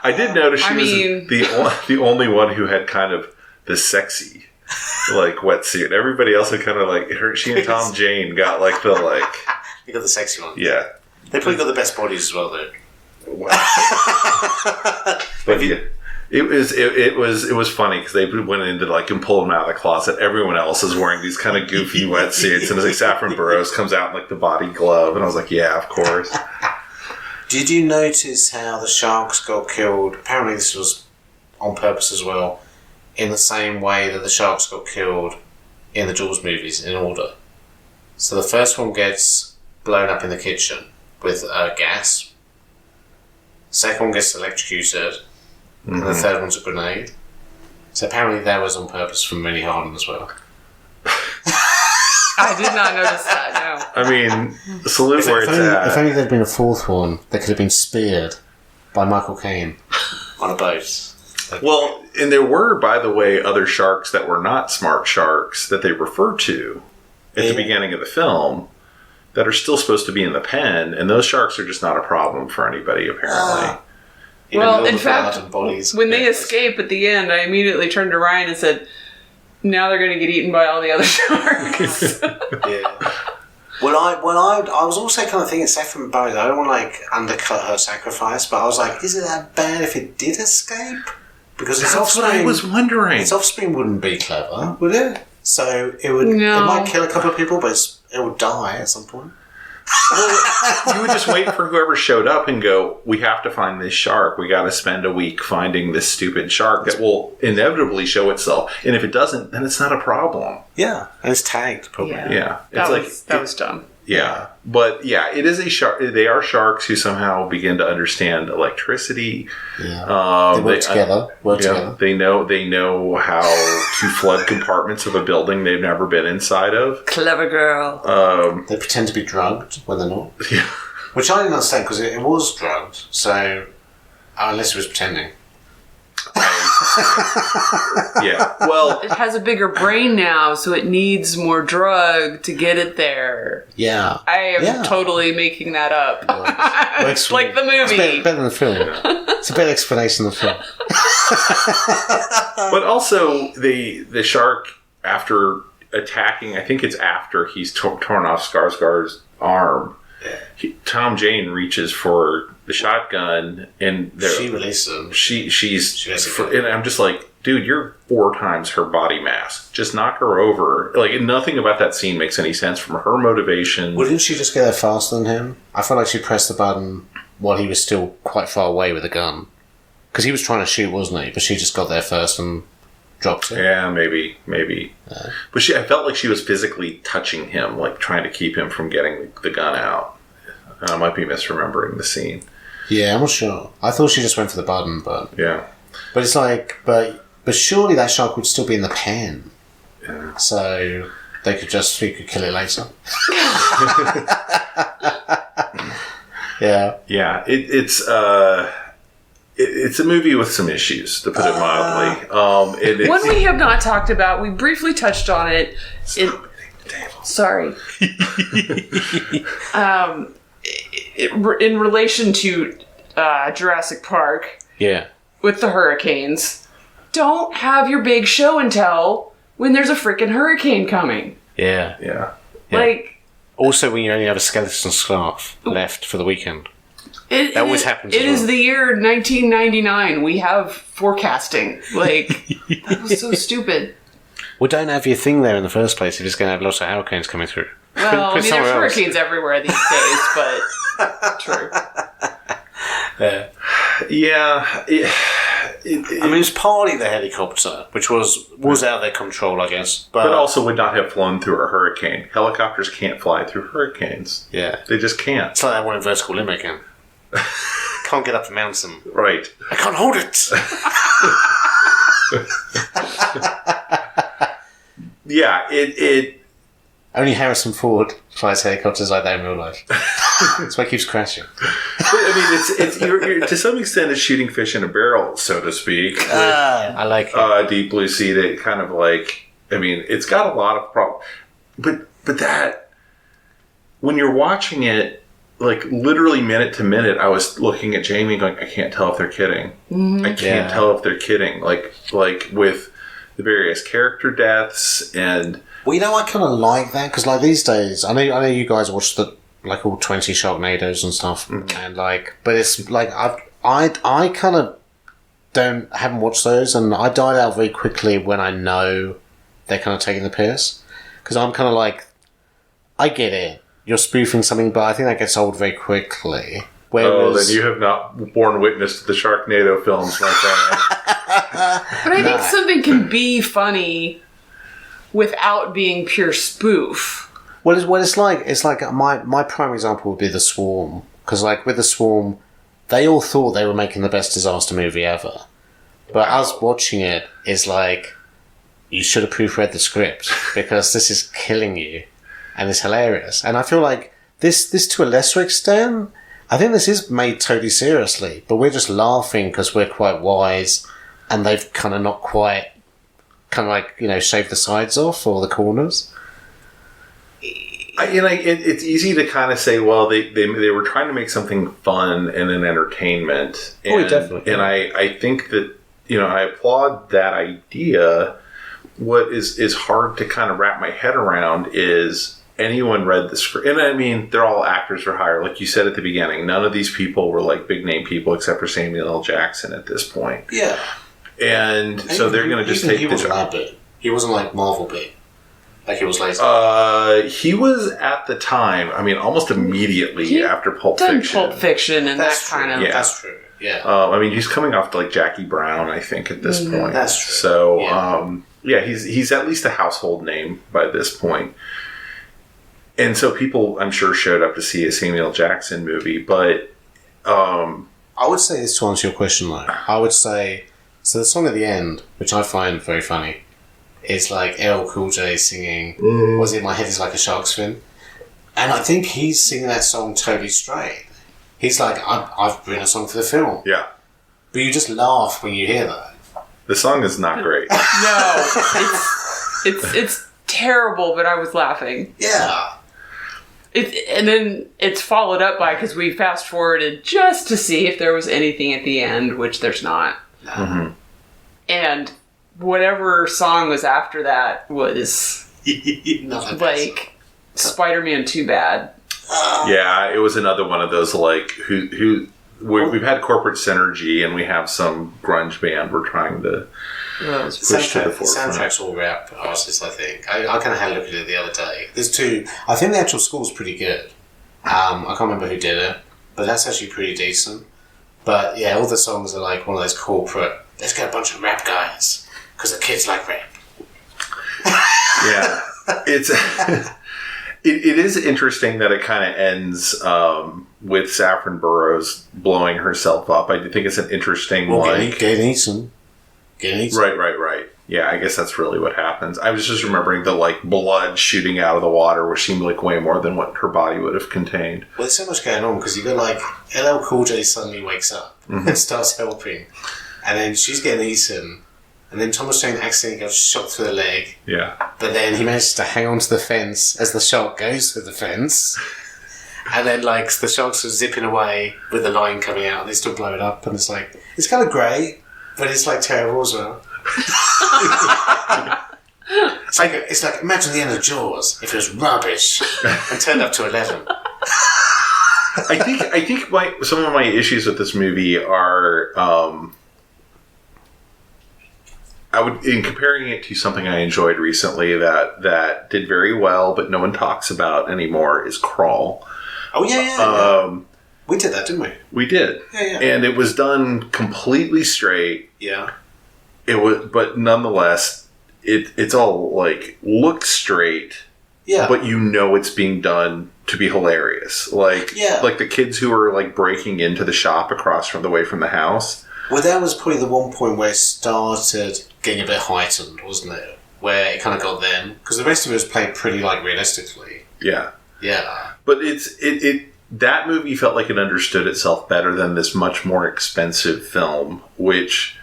I did notice she was the only one who had kind of the sexy like wetsuit. Everybody else had kind of like she and Tom Jane got like the like. You got the sexy one. Yeah. They probably got the best bodies as well though. But yeah, it was funny because they went into like and pulled them out of the closet. Everyone else is wearing these kind of goofy wetsuits, and it's like Saffron Burrows comes out in like the body glove, and I was like, yeah, of course. Did you notice how the sharks got killed? Apparently, this was on purpose as well. In the same way that the sharks got killed in the Jaws movies, in order. So the first one gets blown up in the kitchen with gas. Second one gets electrocuted. And the third one's a grenade. So apparently that was on purpose from Minnie Harlan as well. I did not notice that, no. I mean, salute where it's at. If only there'd been a fourth one, they could have been speared by Michael Caine on a boat. Well, and there were, by the way, other sharks that were not smart sharks that they referred to at the beginning of the film that are still supposed to be in the pen, and those sharks are just not a problem for anybody, apparently. Well, in fact, when they escape at the end, I immediately turned to Ryan and said, now they're going to get eaten by all the other sharks. Yeah. Well, I was also kind of thinking Saffron Burrows, I don't want to like undercut her sacrifice, but I was like, is it that bad if it did escape? Because its That's offspring, what I was wondering. its offspring wouldn't be clever, would it? So it would. No. It might kill a couple of people, but it would die at some point. You would just wait for whoever showed up and go, we have to find this shark. We got to spend a week finding this stupid shark that will inevitably show itself. And if it doesn't, then it's not a problem. Yeah, and it's tagged probably. Yeah. That was dumb. Yeah. But yeah, it is a shark. They are sharks who somehow begin to understand electricity. Yeah. They work together. They know how to flood compartments of a building they've never been inside of. Clever girl. They pretend to be drugged when they're not. Yeah. Which I didn't understand because it was drugged. So unless it was pretending. Yeah. Well, It has a bigger brain now, so it needs more drug to get it there. Yeah. I am totally making that up. It's like the movie. It's better than the film. It's a better explanation than the film. but also the shark, after attacking, I think it's after he's torn off Skarsgård's arm, Tom Jane reaches for the shotgun and she releases him. And I'm just like, dude, you're 4 times her body mass. Just knock her over. Like, nothing about that scene makes any sense from her motivation. Wouldn't she just get there faster than him? I felt like she pressed the button while he was still quite far away with the gun. Because he was trying to shoot, wasn't he? But she just got there first and dropped it. Yeah, maybe. But I felt like she was physically touching him, like trying to keep him from getting the gun out. I might be misremembering the scene. Yeah, I'm not sure. I thought she just went for the button, but... Yeah. But it's like... But surely that shark would still be in the pen. Yeah. So you could kill it later. Yeah. Yeah, it's a movie with some issues, to put it mildly. One we have not talked about, we briefly touched on it. Sorry. In relation to Jurassic Park, Yeah. with the hurricanes. Don't have your big show and tell when there's a freaking hurricane coming. Yeah. Yeah. Like, Also, when you only have a skeleton scarf left for the weekend. that always happens It as well. is the year 1999. We have forecasting. Like, that was so stupid. Well, don't have your thing there in the first place if it's going to have lots of hurricanes coming through. Well, Put there's somewhere else. hurricanes everywhere these days, but true. Yeah. Yeah. I mean, it's partly the helicopter, which was out of their control, I guess. But also would not have flown through a hurricane. Helicopters can't fly through hurricanes. yeah. They just can't. It's like that one in Vertical Limit again. Can't get up the mountain. Right. I can't hold it. Yeah, it Only Harrison Ford flies helicopters like that in real life. That's why it keeps crashing. I mean, you're, to some extent, it's shooting fish in a barrel, so to speak. I like it. Deep Blue Sea, that kind of like, I mean, it's got a lot of problems. But that, when you're watching it, like literally minute to minute, I was looking at Jamie going, I can't tell if they're kidding. I can't tell if they're kidding. Like with the various character deaths and... Well, you know, I kind of like that because, like, these days, I know you guys watch the all 20 Sharknadoes and stuff, and like, but it's like I kind of haven't watched those, and I died out very quickly when I know they're kind of taking the piss, because I'm kind of like, I get it, you're spoofing something, but I think that gets old very quickly. Whereas, then you have not borne witness to the Sharknado films, my friend. But I think something can be funny without being pure spoof. it's like my prime example would be The Swarm, because like with The Swarm, they all thought they were making the best disaster movie ever, but us watching it is like, you should have proofread the script because this is killing you, and it's hilarious. And I feel like this to a lesser extent, I think this is made totally seriously, but we're just laughing because we're quite wise, and they've kind of not quite, kind of like, you know, shaved the sides off or the corners. It's easy to kind of say, well, they were trying to make something fun and an entertainment. And, definitely. And I think that, you know, I applaud that idea. What is hard to kind of wrap my head around is anyone read the script. And I mean, they're all actors for hire. Like you said at the beginning, none of these people were like big name people except for Samuel L. Jackson at this point. Yeah. And so they're going to just take the job. Big. He wasn't like Marvel big. Like he was later. He was at the time, I mean, almost immediately after Pulp Done Fiction. Pulp Fiction and That's that kind of... true. Yeah. That's true. Yeah. I mean, he's coming off to like Jackie Brown, I think, at this point. That's true. So, Yeah. he's at least a household name by this point. And so people, I'm sure, showed up to see a Samuel Jackson movie. But I would say this to answer your question, though. I would say, so the song at the end, which I find very funny, is like LL Cool J singing, "Was it my head is like a shark's fin?" And I think he's singing that song totally straight. He's like, I've written a song for the film. yeah, But you just laugh when you hear that. the song is not great. No, it's terrible, but I was laughing. Yeah. And then it's followed up by, because we fast forwarded just to see if there was anything at the end, which there's not. Mm-hmm. And whatever song was after that was Nothing like Spider-Man 2 Bad. Yeah, it was another one of those like we've had corporate synergy and we have some grunge band we're trying to push to the forefront. Soundtrack's all rap artists, I think. I kind of had a look at it the other day. There's two. I think the actual score's pretty good. I can't remember who did it, but that's actually pretty decent. But yeah, all the songs are like one of those corporate, let's get a bunch of rap guys, because the kids like rap. Yeah, it's it is interesting that it kind of ends with Saffron Burrows blowing herself up. I do think it's an interesting Getting eaten. Right. Yeah, I guess that's really what happens. I was just remembering the like blood shooting out of the water, which seemed like way more than what her body would have contained. Well, there's so much going on because you've got like LL Cool J suddenly wakes up and starts helping, and then she's getting eaten, and then Thomas Jane accidentally gets shot through the leg. Yeah, But then he manages to hang onto the fence as the shark goes through the fence. And then, like, the sharks are zipping away with the line coming out, and they still blow it up, and it's like, it's kind of great, But it's like terrible as well. It's like imagine the end of Jaws if it was rubbish and turned up to 11. I think some of my issues with this movie are in comparing it to something I enjoyed recently that did very well but no one talks about anymore is Crawl. Oh yeah. We did that, didn't we? We did. Yeah. And it was done completely straight. Yeah. It was, but nonetheless, it's all like looks straight. Yeah. But you know it's being done to be hilarious. Like the kids who were like breaking into the shop across from the way from the house. Well, that was probably the one point where it started getting a bit heightened, wasn't it? Where it kind of got then, because the rest of it was played pretty like realistically. Yeah. Yeah. But that movie felt like it understood itself better than this much more expensive film, which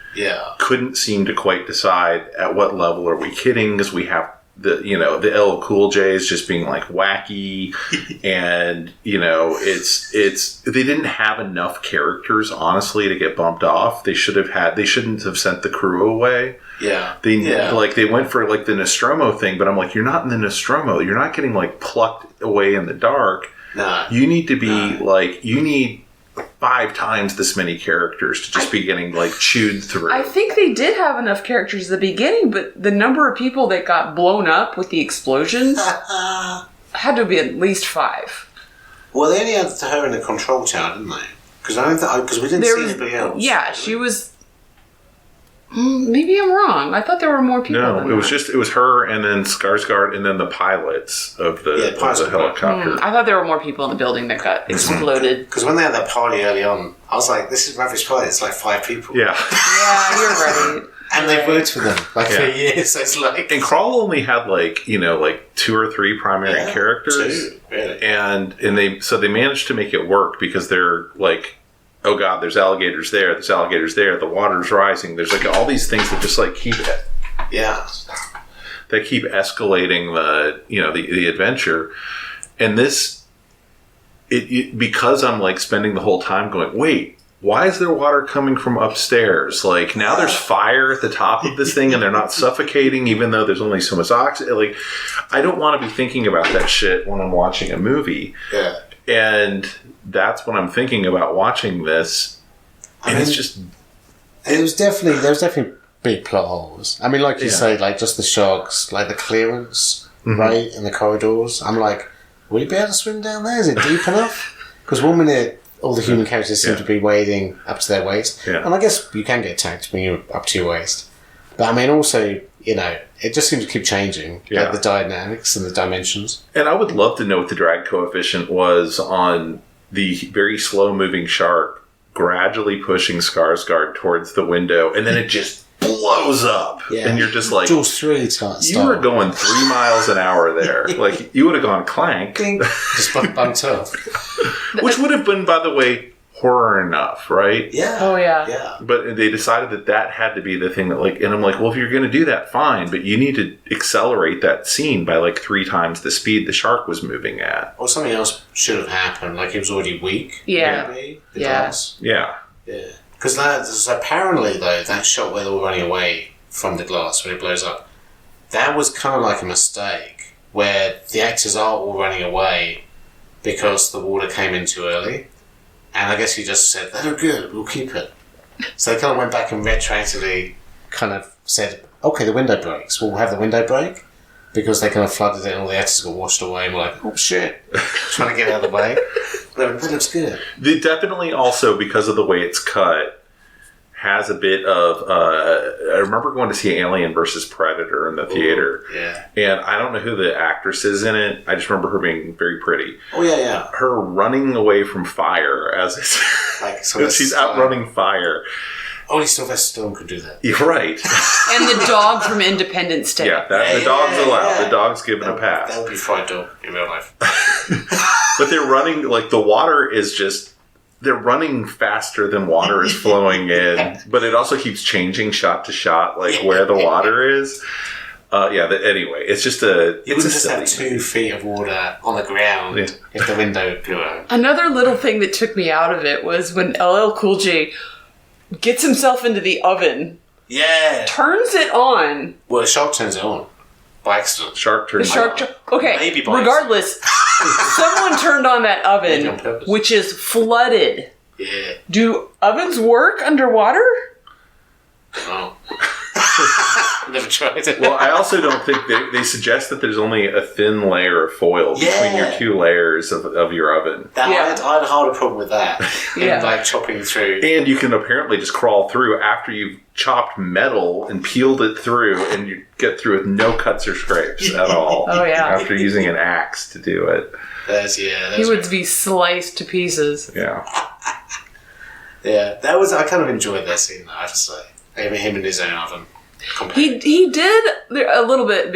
couldn't seem to quite decide at what level are we kidding, because we have the LL Cool J's just being like wacky, and they didn't have enough characters honestly to get bumped off. They shouldn't have sent the crew away. Yeah. They went for like the Nostromo thing, but I'm like, you're not in the Nostromo. You're not getting like plucked away in the dark. No. You need to be you need 5 times this many characters to just be getting like chewed through. I think they did have enough characters at the beginning, but the number of people that got blown up with the explosions had to be at least 5. Well, they only had her in the control tower, didn't they? Because we didn't see anybody else. Yeah, she was. Maybe I'm wrong. I thought there were more people. No, than it was her, and then Skarsgård, and then the pilots of the helicopter. I thought there were more people in the building that got exploded. Because when they had that party early on, I was like, "This is rubbish party." It's like 5 people. Yeah. Yeah, you're right. And they've worked for them for years. So it's like, and Crawl only had like 2 or 3 primary characters, 2, really. and they managed to make it work because they're like, oh god, there's alligators there, the water's rising, there's like all these things that just like keep escalating the adventure. And this because I'm like spending the whole time going, wait, why is there water coming from upstairs? Like now there's fire at the top of this thing and they're not suffocating even though there's only so much oxygen. Like I don't want to be thinking about that shit when I'm watching a movie. Yeah. And that's what I'm thinking about watching this. And it's just... there was definitely big plot holes. I mean, like you say, like just the sharks, like the clearance, right, in the corridors. I'm like, will you be able to swim down there? Is it deep enough? Because 1 minute, all the human characters seem to be wading up to their waist. Yeah. And I guess you can get attacked when you're up to your waist. But I mean, also, it just seems to keep changing, like the dynamics and the dimensions. And I would love to know what the drag coefficient was on the very slow-moving shark gradually pushing Skarsgård towards the window, and then it just blows up. Yeah. And you're just like... Jaws 3 style. You were going 3 miles an hour there. Like, you would have gone clank. Just bumped up. Which would have been, by the way, horror enough, right? Yeah. Oh, yeah. But they decided that had to be the thing that, like, and I'm like, well, if you're going to do that, fine, but you need to accelerate that scene by, like, 3 times the speed the shark was moving at. Or something else should have happened, like he was already weak. Yeah. Maybe, Yes. Yeah. Because apparently, though, that shot where they were running away from the glass when it blows up, that was kind of like a mistake, where the actors are all running away because the water came in too early. And I guess he just said, they look good, we'll keep it. So they kind of went back and retroactively kind of said, okay, the window breaks, we'll have the window break. Because they kind of flooded it and all the actors got washed away and we're like, oh shit, trying to get out of the way. That looks good. They definitely also, because of the way it's cut, has a bit of... I remember going to see Alien versus Predator in the theater. Yeah. And I don't know who the actress is in it. I just remember her being very pretty. Oh, yeah. Her running away from fire as it's... Like, so she's outrunning fire. Only Sylvester Stallone could do that. You're right. And the dog from Independence Day. The dog's allowed. Yeah. The dog's given a pass. That would be fried dog in real life. But they're running, like, the water is just... They're running faster than water is flowing in, but it also keeps changing shot to shot, like where the water is. Anyway, it's just a... You wouldn't just have 2 feet of water on the ground if the window blew out. Another little thing that took me out of it was when LL Cool J gets himself into the oven, Yeah. turns it on. Well, the shark turns it on by accident. Shark turns The shark. Okay. Maybe by regardless, someone turned on that Maybe on oven, purpose. which is flooded. Yeah. Do ovens work underwater? Oh. Never tried it. Well, I also don't think they suggest that there's only a thin layer of foil between your two layers of your oven. I had a harder problem with that. Yeah. Like chopping through. And you can apparently just crawl through after you've chopped metal and peeled it through, and you get through with no cuts or scrapes at all. Oh, yeah. After using an axe to do it. He would be sliced to pieces. Yeah. Yeah, I kind of enjoyed that scene, I have to say. Him in his own oven. He did a little bit.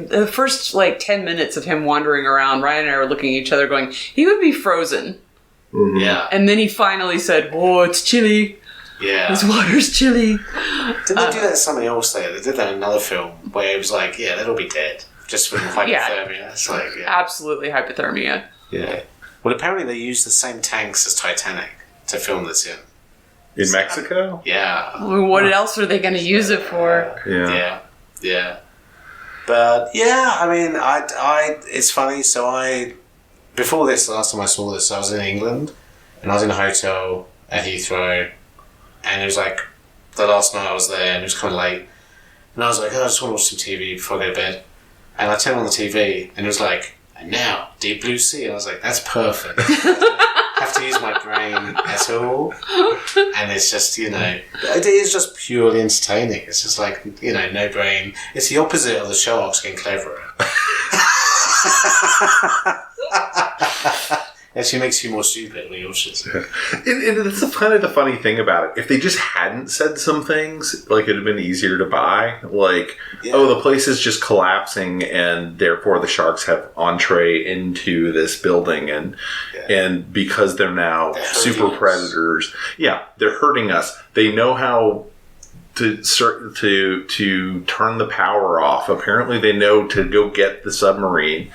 The first 10 minutes of him wandering around, Ryan and I were looking at each other going, he would be frozen. Mm-hmm. Yeah. And then he finally said, "Oh, it's chilly. Yeah. This water's chilly." Didn't they do that in something else there? They did that in another film where it was like, they'll be dead. Just from hypothermia. It's like, Absolutely hypothermia. Yeah. Well, apparently they used the same tanks as Titanic to film this in. In Mexico? Yeah. What else are they going to use it for? Yeah. But I mean, it's funny. So before this, the last time I saw this, I was in England, and I was in a hotel at Heathrow, and it was like the last night I was there, and it was kind of late, and I was like, I just want to watch some TV before I go to bed, and I turned on the TV, and it was like, and now Deep Blue Sea, and I was like, that's perfect. Have to use my brain at all, and it's just it is just purely entertaining. It's just like no brain. It's the opposite of the sharks getting cleverer. Actually makes you more stupid when you watch it. And that's kind of the funny thing about it. If they just hadn't said some things, it'd have been easier to buy. The place is just collapsing, and therefore the sharks have entree into this building, and because they're now super predators, they're hurting us. They know how to turn the power off. Apparently, they know to go get the submarine.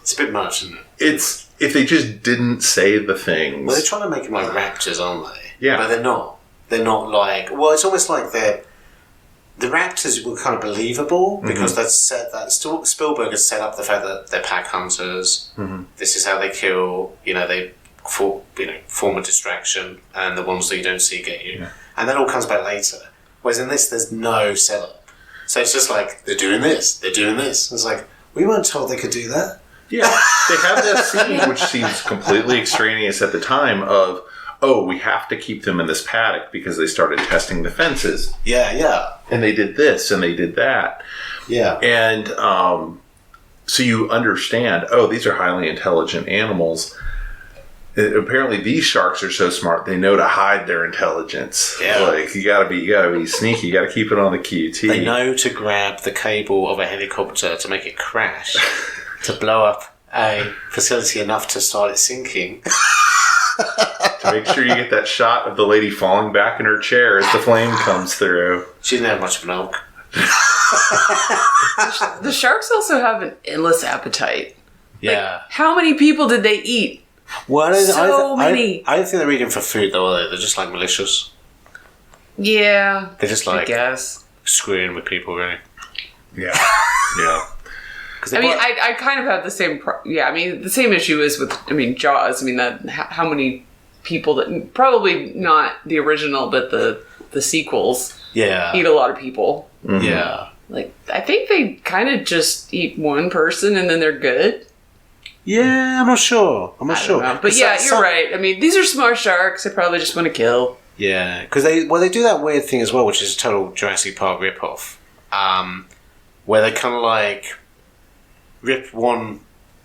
It's a bit much, isn't it? It's if they just didn't say the things. Well, they're trying to make them like raptors, aren't they? Yeah. But they're not. They're not like... Well, it's almost like the raptors were kind of believable because they'd set that... Spielberg had set up the fact that they're pack hunters. Mm-hmm. This is how they kill. They form a distraction, and the ones that you don't see get you. Yeah. And that all comes back later. Whereas in this, there's no setup. So it's just like, they're doing this. They're doing this. It's like, we weren't told they could do that. Yeah, they have that scene, which seems completely extraneous at the time, of, we have to keep them in this paddock because they started testing the fences. Yeah. And they did this and they did that. Yeah. And so you understand, these are highly intelligent animals. Apparently these sharks are so smart, they know to hide their intelligence. Yeah. You gotta be sneaky, you gotta keep it on the QT. They know to grab the cable of a helicopter to make it crash. To blow up a facility enough to start it sinking. To make sure you get that shot of the lady falling back in her chair as the flame comes through. She didn't have much of an elk. The sharks also have an endless appetite. Yeah. How many people did they eat? Well, many. I don't think they're eating for food, though, are they? They're just malicious. Yeah. They're just I guess. screwing with people, really. Yeah. Yeah. I kind of have the same... the same issue is with, Jaws. How many people that... Probably not the original, but the sequels eat a lot of people. Mm-hmm. Yeah. I think they kind of just eat one person and then they're good. Yeah, I'm not sure. But you're right. These are smart sharks. They probably just want to kill. Yeah, because they do that weird thing as well, which is a total Jurassic Park ripoff, where they kind of rip one...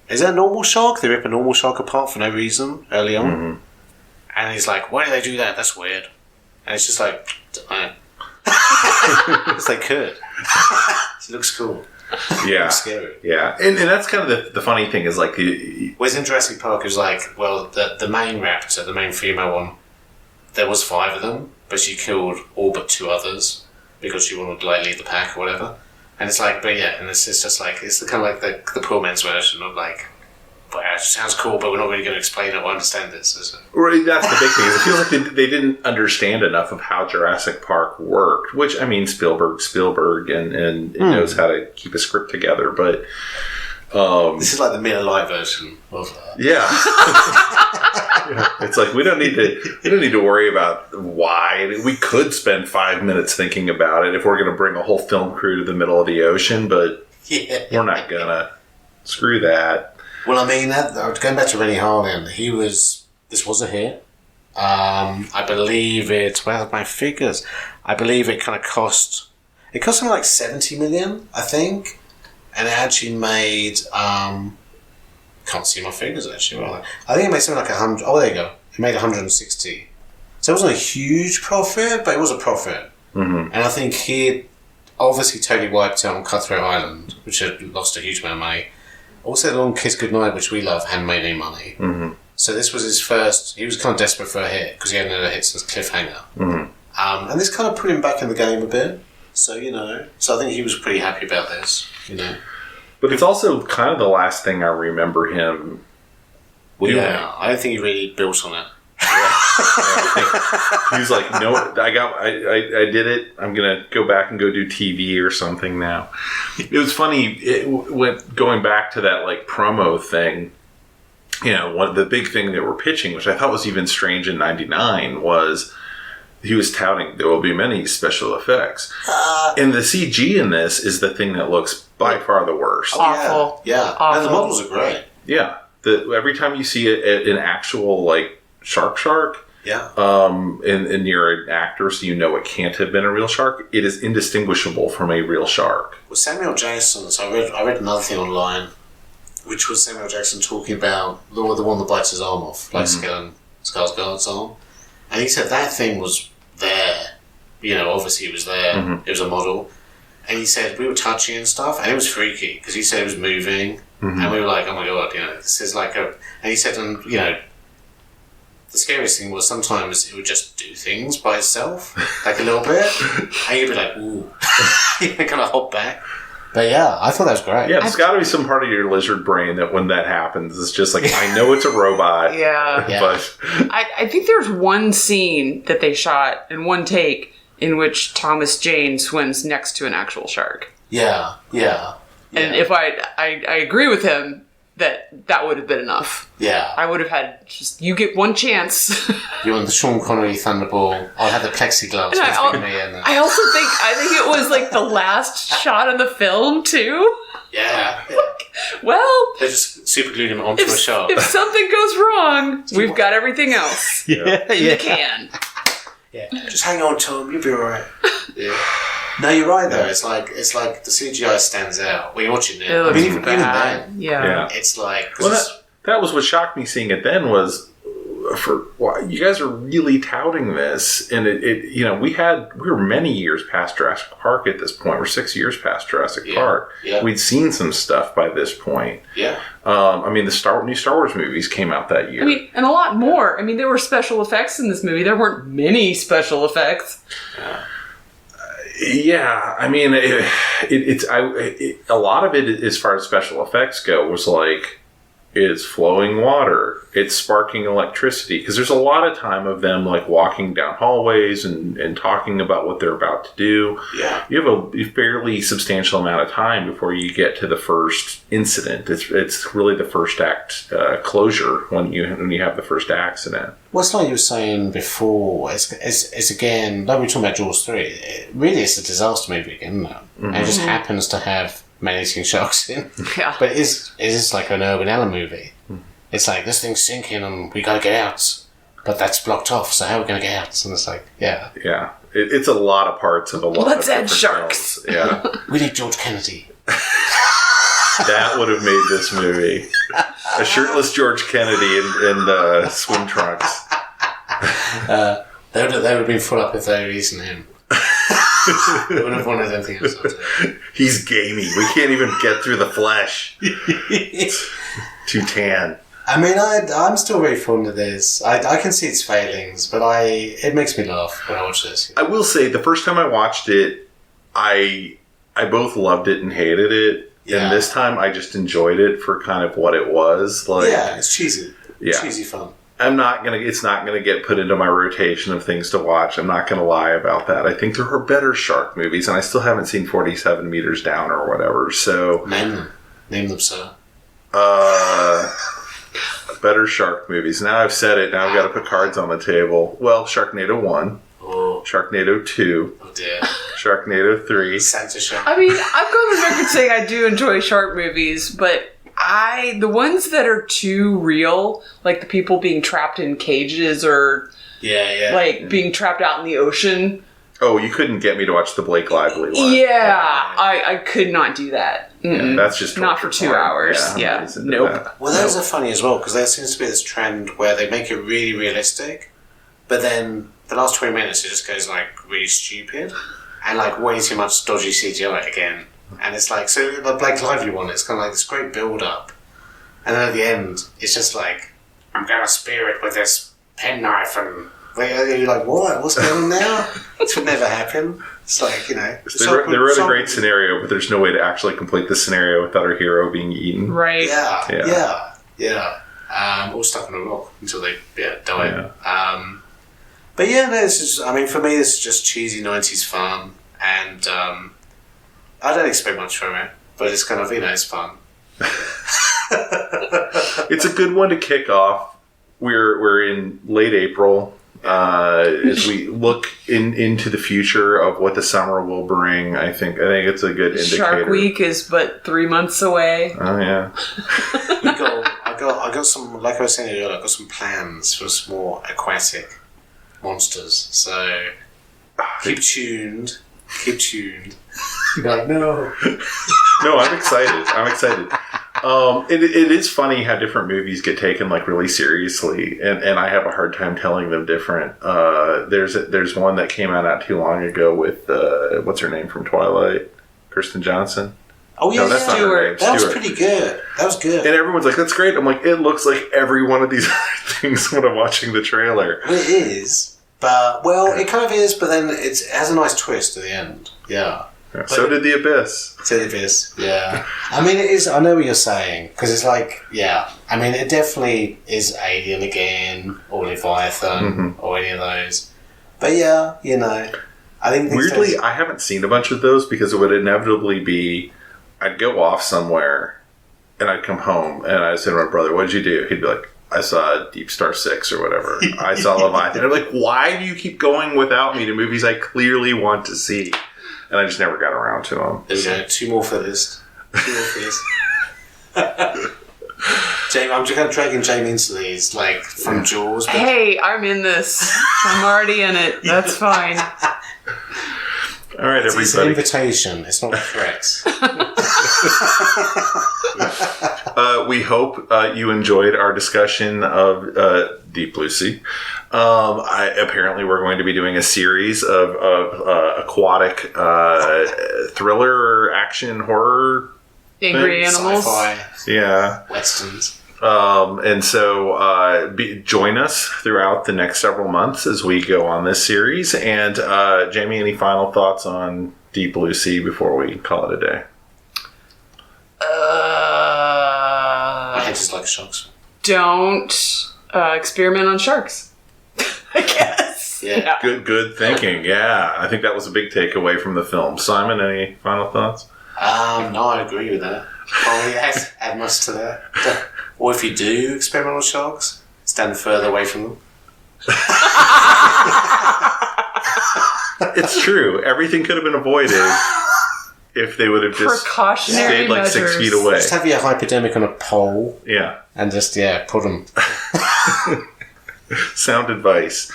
Is that a normal shark? They rip a normal shark apart for no reason early on. Mm-hmm. And he's like, why do they do that? That's weird. And it's just like... Because they could. It looks cool. Yeah. It's scary. Yeah. And that's kind of the funny thing is whereas in Jurassic Park, it was the main raptor, the main female one, there was 5 of them, but she killed all but 2 others because she wanted to lead the pack or whatever. And it's and it's just it's kind of the poor man's version of but it sounds cool, but we're not really going to explain it or understand this, is it? Right, that's the big thing. Is it feels like they didn't understand enough of how Jurassic Park worked, which, I mean, Spielberg, and knows how to keep a script together, but... this is like the Miller Lite version of yeah. It's like we don't need to worry about why. We could spend 5 minutes thinking about it if we're going to bring a whole film crew to the middle of the ocean, but we're not gonna. Screw that. Well, I mean, going back to Rennie Harlin, this was a hit. I believe where are my figures? I believe it kind of cost something like 70 million, I think. And it actually made, can't see my figures actually. I think it made something like 100, oh there you go. It made 160. So it wasn't a huge profit, but it was a profit. Mm-hmm. And I think he obviously totally wiped out on Cutthroat Island, which had lost a huge amount of money. Also Long Kiss Goodnight, which we love, hadn't made any money. Mm-hmm. So this was his first, he was kind of desperate for a hit, because he hadn't had a hit since Cliffhanger. Mm-hmm. And this kind of put him back in the game a bit. So, so I think he was pretty happy about this, But it's also kind of the last thing I remember him doing. Yeah, I don't think he really built on it. He was like, no, I did it. I'm going to go back and go do TV or something now. It was funny, going back to that, like, promo thing, one of the big thing that we're pitching, which I thought was even strange in 99, was... he was touting there will be many special effects. And the CG in this is the thing that looks by far the worst. Awful. Yeah. Awful. And the models are great. Yeah. Every time you see an actual, like, shark, yeah. And you're an actor, so you know it can't have been a real shark, it is indistinguishable from a real shark. Well, Samuel Jackson, so I read another thing online, which was Samuel Jackson talking about the one that bites his arm off, like Skarsgård's arm. And he said that thing was there. Obviously it was there. Mm-hmm. It was a model. And he said we were touching and stuff, and it was freaky, because he said it was moving. Mm-hmm. And we were like, oh my god, this is like a... And he said, the scariest thing was sometimes it would just do things by itself, like a little bit. And you'd be like, ooh. You kind of hop back. But yeah, I thought that was great. Yeah, there's got to be some part of your lizard brain that when that happens, it's just like, I know it's a robot. Yeah. But I think there's one scene that they shot in one take in which Thomas Jane swims next to an actual shark. Yeah. And if I agree with him that would have been enough. Yeah. I would have had you get one chance. You want the Sean Connery Thunderball. I'll have the plexiglass between me and... I also think it was like the last shot of the film too. Yeah. Well, they just super glued him onto a shark. If something goes wrong, we've got everything else. Yeah. You can. Yeah. Just hang on, Tom. You'll be alright. Yeah. No, you're right though. It's like the CGI stands out when you're watching it. I mean, even then, yeah. It's like that was what shocked me seeing it then was you guys are really touting this, and we were many years past Jurassic Park at this point. We're 6 years past Jurassic Park. Yeah. We'd seen some stuff by this point. Yeah. I mean, the new Star Wars movies came out that year. I mean, and a lot more. I mean, there were special effects in this movie. There weren't many special effects. Yeah, I mean, a lot of it, as far as special effects go, was like, it's flowing water, it's sparking electricity, because there's a lot of time of them like walking down hallways and talking about what they're about to do. Yeah, you have a fairly substantial amount of time before you get to the first incident. It's really the first act closure when you have the first accident. Well, it's like you were saying before. It's again, like we were talking about Jaws 3. Really, it's a disaster movie again, isn't it? Mm-hmm. And it just happens to have menacing sharks in. Yeah. But it is like an Urban Allen movie. Mm. It's like, this thing's sinking and we gotta get out. But that's blocked off, so how are we gonna get out? And it's like, yeah. Yeah. It's a lot of parts of a lot Let's of add sharks. Films. Yeah. We need George Kennedy. That would have made this movie. A shirtless George Kennedy in swim trunks. They would have been full up if they were using him. They wouldn't have wanted anything else. He's gamey. We can't even get through the flesh. Too tan. I mean, I'm still very fond of this. I can see its failings, but it makes me laugh when I watch this. I will say, the first time I watched it, I both loved it and hated it. And this time I just enjoyed it for kind of what it was. Like, yeah, it's cheesy. Yeah. Cheesy fun. It's not gonna get put into my rotation of things to watch. I'm not gonna lie about that. I think there are better shark movies, and I still haven't seen 47 Meters Down or whatever. So Name them, sir. Better shark movies. Now I've said it. Now I've got to put cards on the table. Well, Sharknado 1. Oh. Sharknado 2. Oh dear. Sharknado 3. Santa Shark. I mean, I've gone on record saying I do enjoy shark movies, but the ones that are too real, like the people being trapped in cages or being trapped out in the ocean. Oh, you couldn't get me to watch the Blake Lively one. Yeah, I could not do that. Yeah, that's just not for 2 hours. Yeah, nope. Well, those are funny as well because there seems to be this trend where they make it really realistic, but then the last 20 minutes it just goes like really stupid and like way too much dodgy CGI again. And it's like, so the Blake Lively one, it's kind of like this great build up, and then at the end it's just like, I'm gonna spear it with this penknife, and you're like, what? What's going on now? This would never happen. It's like, you know, they wrote a great scenario, but there's no way to actually complete the scenario without our hero being eaten. Right. Yeah. Or stuck on a rock until they die. Yeah. But yeah, no, this is, I mean, for me, this is just cheesy 90s fun, and I don't expect much from it, but it's kind of, you know, it's fun. It's a good one to kick off. We're in late April. As we look into the future of what the summer will bring, I think it's a good indicator. Shark Week is but 3 months away. Oh yeah. I got some, like I was saying earlier, I got some plans for some more aquatic monsters. So keep tuned. You're like, no. No, I'm excited. It is funny how different movies get taken like really seriously, and I have a hard time telling them different. There's one that came out not too long ago with what's her name from Twilight, Kirsten Johnson. Oh yeah, no, that's not her name. That was pretty good. That was good. And everyone's like, "That's great." I'm like, "It looks like every one of these other things when I'm watching the trailer." Well, it is, but it kind of is, but then it has a nice twist at the end. Yeah. So did The Abyss. Yeah. I mean, it is. I know what you're saying because it's like, yeah. I mean, it definitely is Alien again, or Leviathan, or any of those. But yeah, you know, I think weirdly, I haven't seen a bunch of those because it would inevitably be, I'd go off somewhere, and I'd come home, and I'd say to my brother, "What'd you do?" He'd be like, "I saw Deep Star 6 or whatever. I saw Leviathan." I'm like, "Why do you keep going without me to movies I clearly want to see?" And I just never got around to them. There we go. 2 more for this. Jamie, I'm just kind of dragging Jamie into these, like, from Jaws. But... Hey, I'm in this. I'm already in it. That's fine. All right, everybody. It's an invitation. It's not a threat. We hope you enjoyed our discussion of Deep Blue Sea. Apparently, we're going to be doing a series of aquatic thriller, action, horror, angry animals, sci-fi, yeah, westerns. And so join us throughout the next several months as we go on this series. And Jamie, any final thoughts on Deep Blue Sea before we call it a day? I just like sharks. Don't experiment on sharks. I guess. Yeah. Good thinking. Yeah, I think that was a big takeaway from the film. Simon, any final thoughts? No, I agree with that. Probably add much to that. Or if you do experiment on sharks, stand further away from them. It's true. Everything could have been avoided if they would have just stayed like 6 feet away. Just have your hypodermic on a pole. Yeah. And just, put them. Sound advice.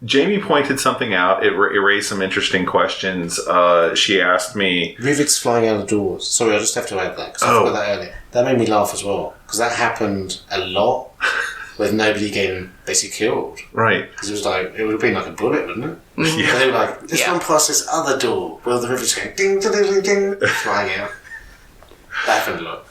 Jamie pointed something out. It raised some interesting questions. She asked me... Rivets flying out of doors. Sorry, I just have to add that, because I forgot that earlier. That made me laugh as well, because that happened a lot with nobody getting basically killed. Right. Because it was like, it would have been like a bullet, wouldn't it? Mm-hmm. Yeah. And they were like, this one past this other door, where the rivets going ding, ding, ding, ding, flying out. That happened a lot.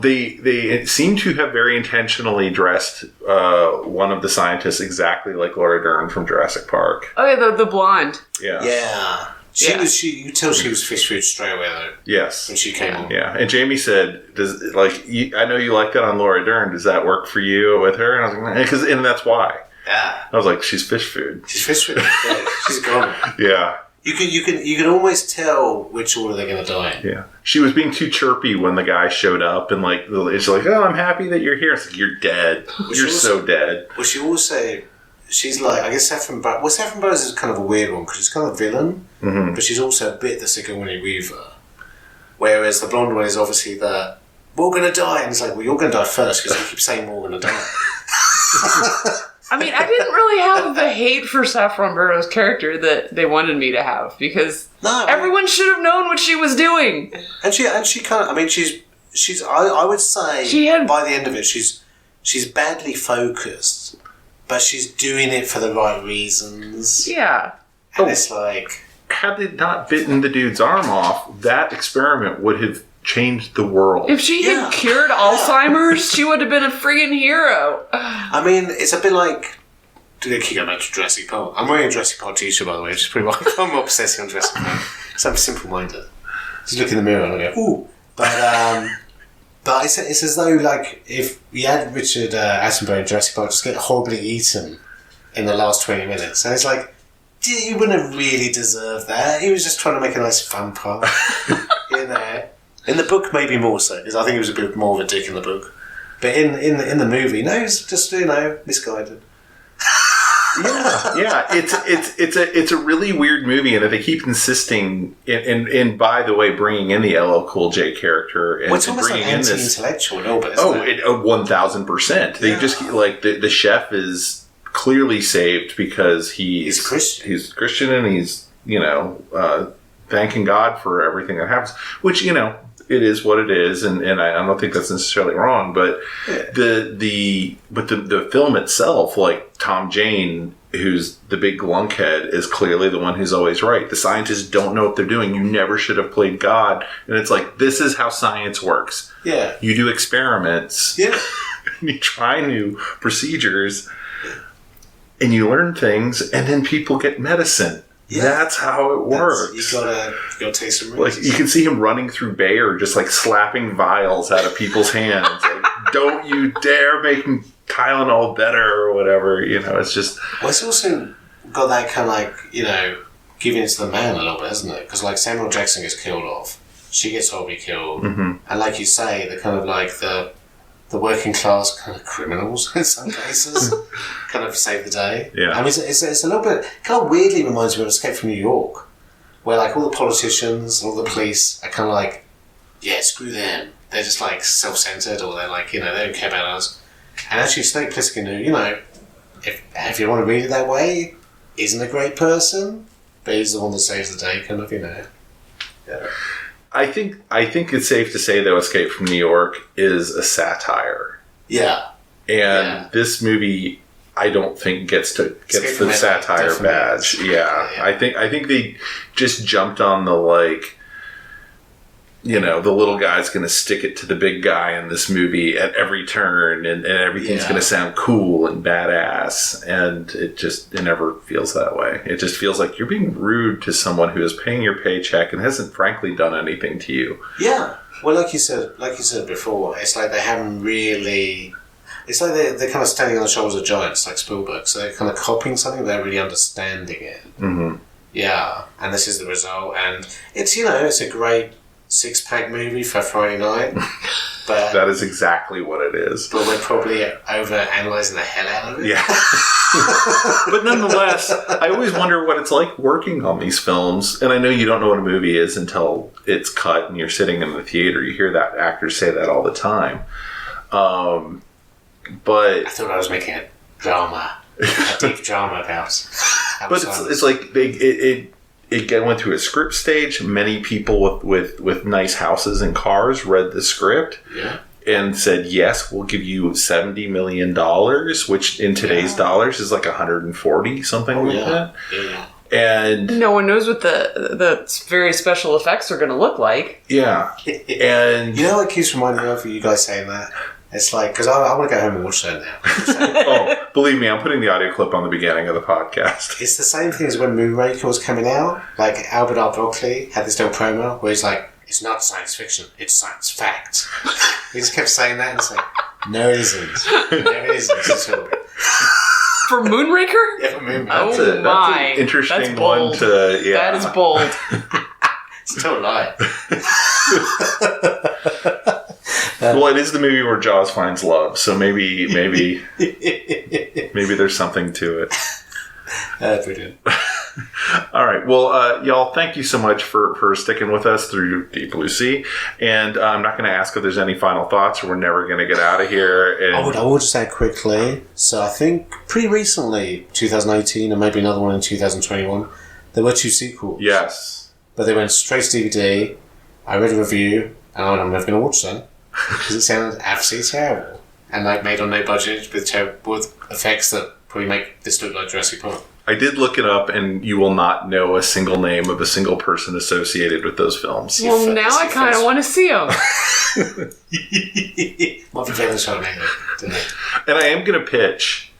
They seem to have very intentionally dressed one of the scientists exactly like Laura Dern from Jurassic Park. Oh, yeah, the blonde. Yeah. Yeah. She was. You could tell she was fish food straight away though. Yes. When she came on. Yeah, and Jamie said, I know you like that on Laura Dern. Does that work for you with her?" And I was like, and that's why. Yeah. I was like, "She's fish food. She's fish food. Yeah, she's gone. Yeah. You can almost tell which order they're going to die in. Yeah. She was being too chirpy when the guy showed up, and it's like, "Oh, I'm happy that you're here." It's like, "You're dead. You're so dead." Well, she also. She's like, I guess Saffron Burrows. Well, Saffron Burrows is kind of a weird one because she's kind of a villain, but she's also a bit the Sigourney Weaver. Whereas the blonde one is obviously the, "We're going to die," and it's like, "Well, you're going to die first because you keep saying we're going to die." I mean, I didn't really have the hate for Saffron Burrows' character that they wanted me to have because everyone should have known what she was doing. And she kind of, I mean, she's. I would say by the end of it, she's badly focused. But she's doing it for the right reasons. Yeah. And it's like... Had they not bitten the dude's arm off, that experiment would have changed the world. If she had cured Alzheimer's, she would have been a friggin' hero. I mean, it's a bit like... To kick back to Jurassic Park. I'm wearing a Jurassic Park t-shirt, by the way, which is pretty why I'm obsessing on Jurassic Park. Because I'm simple-minded. Just look in the mirror and I go, ooh. But it's as though, like, if we had Richard Attenborough in Jurassic Park just get horribly eaten in the last 20 minutes. And it's like, he wouldn't have really deserved that. He was just trying to make a nice fun part. You know? In the book, maybe more so, because I think he was a bit more of a dick in the book. But in the movie, no, he's just, misguided. Yeah. It's a really weird movie, and if they keep insisting, and by the way, bringing in the LL Cool J character and it's almost bringing like in this anti-intellectual a little bit. Isn't it? 1,000%. They just like the chef is clearly saved because he's Christian. He's Christian, and he's thanking God for everything that happens, which it is what it is, and I don't think that's necessarily wrong. But the film itself, like Tom Jane, who's the big lunkhead, is clearly the one who's always right. The scientists don't know what they're doing. You never should have played God. And it's like, this is how science works. Yeah, you do experiments. Yeah, you try new procedures, and you learn things, and then people get medicine. Yeah. That's how it works. You gotta take some Like, risks. you can see him running through Bayer, just like slapping vials out of people's hands. Like, don't you dare make Tylenol better or whatever. It's just. Well, it's also got that kind of giving it to the man a little bit, hasn't it? Because Samuel Jackson gets killed off, she gets horribly killed, and like you say, the kind of the working class kind of criminals in some cases kind of save the day. Yeah. I mean, it's a little bit, kind of weirdly reminds me of Escape from New York, where all the politicians, all the police are kind of yeah, screw them. They're just self-centered, or they're they don't care about us. And actually Snake Plissken, who, if you want to read it that way, isn't a great person, but he's the one that saves the day, kind of, Yeah. I think it's safe to say, though, Escape from New York is a satire. Yeah. And this movie, I don't think gets the satire badge. Yeah. I think they just jumped on the the little guy's going to stick it to the big guy in this movie at every turn, and everything's going to sound cool and badass, and it never feels that way. It just feels like you're being rude to someone who is paying your paycheck and hasn't frankly done anything to you. Yeah. Well, like you said before, it's like they haven't really. It's like they're kind of standing on the shoulders of giants, like Spielberg. So they're kind of copying something without really understanding it. Mm-hmm. Yeah, and this is the result, and it's it's a great 6-pack movie for Friday night. But that is exactly what it is. But we're probably over-analysing the hell out of it. Yeah. But nonetheless, I always wonder what it's like working on these films. And I know you don't know what a movie is until it's cut and you're sitting in the theater. You hear that actors say that all the time. But I thought I was making a drama. A deep drama about. But it's like it went through a script stage. Many people with nice houses and cars read the script and said, yes, we'll give you $70 million, which in today's dollars is like 140, something like that. Yeah. And no one knows what the very special effects are going to look like. Yeah. And what keeps reminding me of you guys saying that? It's like, because I want to go home and watch that now. So, Oh, believe me, I'm putting the audio clip on the beginning of the podcast. it's the same thing as when Moonraker was coming out. Like, Albert R. Broccoli had this little promo where he's like, it's not science fiction, it's science fact. He just kept saying that and it's like, no it isn't. No it isn't. It's all. For Moonraker? Yeah, for Moonraker. Oh my. That's an interesting That's bold. one to... Yeah. That is bold. It's a total lie. Well, it is the movie where Jaws finds love, so maybe there's something to it. Brilliant. All right. Well, y'all, thank you so much for sticking with us through Deep Blue Sea. And I'm not going to ask if there's any final thoughts, or we're never going to get out of here. And I will just add quickly. So I think pretty recently, 2018, and maybe another one in 2021, there were 2 sequels. yes. But they went straight to DVD. I read a review, and I'm never going to watch them because it sounded absolutely terrible, and like made on no budget with effects that probably make this look like Jurassic Park. I did look it up, and you will not know a single name of a single person associated with those films. Well, now I kind of want to see them. Might be better shot later, didn't it? And I am going to pitch.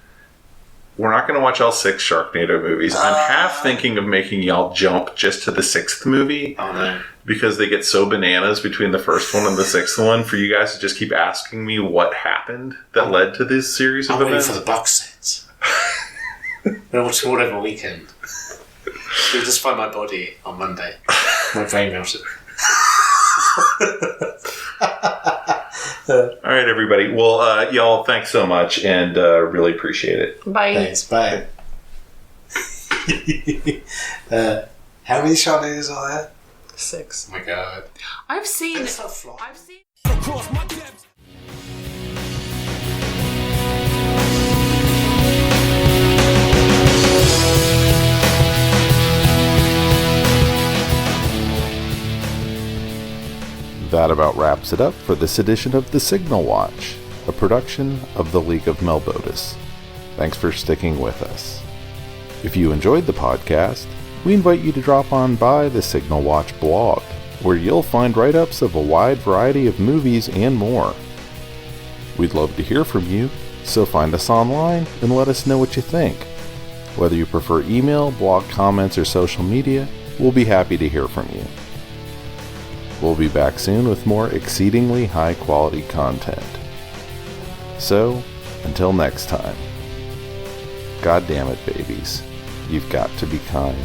We're not going to watch all 6 Sharknado movies. I'm half thinking of making y'all jump just to the 6th movie. Oh no. Because they get so bananas between the first one and the 6th one, for you guys to just keep asking me what happened that led to this series of I'm waiting events. for the box sets. We're watching all over weekend. You'll just find my body on Monday. My brain melted. All right, everybody. Well, y'all, thanks so much, and really appreciate it. Bye. Thanks, bye. How many Sharknadoes are there? 6. Oh my god. I've seen. It's not flying. I've seen. Across my depths. That about wraps it up for this edition of The Signal Watch, a production of the League of Melbotus. Thanks for sticking with us. If you enjoyed the podcast, we invite you to drop on by the Signal Watch blog, where you'll find write-ups of a wide variety of movies and more. We'd love to hear from you, so find us online and let us know what you think. Whether you prefer email, blog comments, or social media, we'll be happy to hear from you. We'll be back soon with more exceedingly high-quality content. So, until next time, God damn it, babies, you've got to be kind.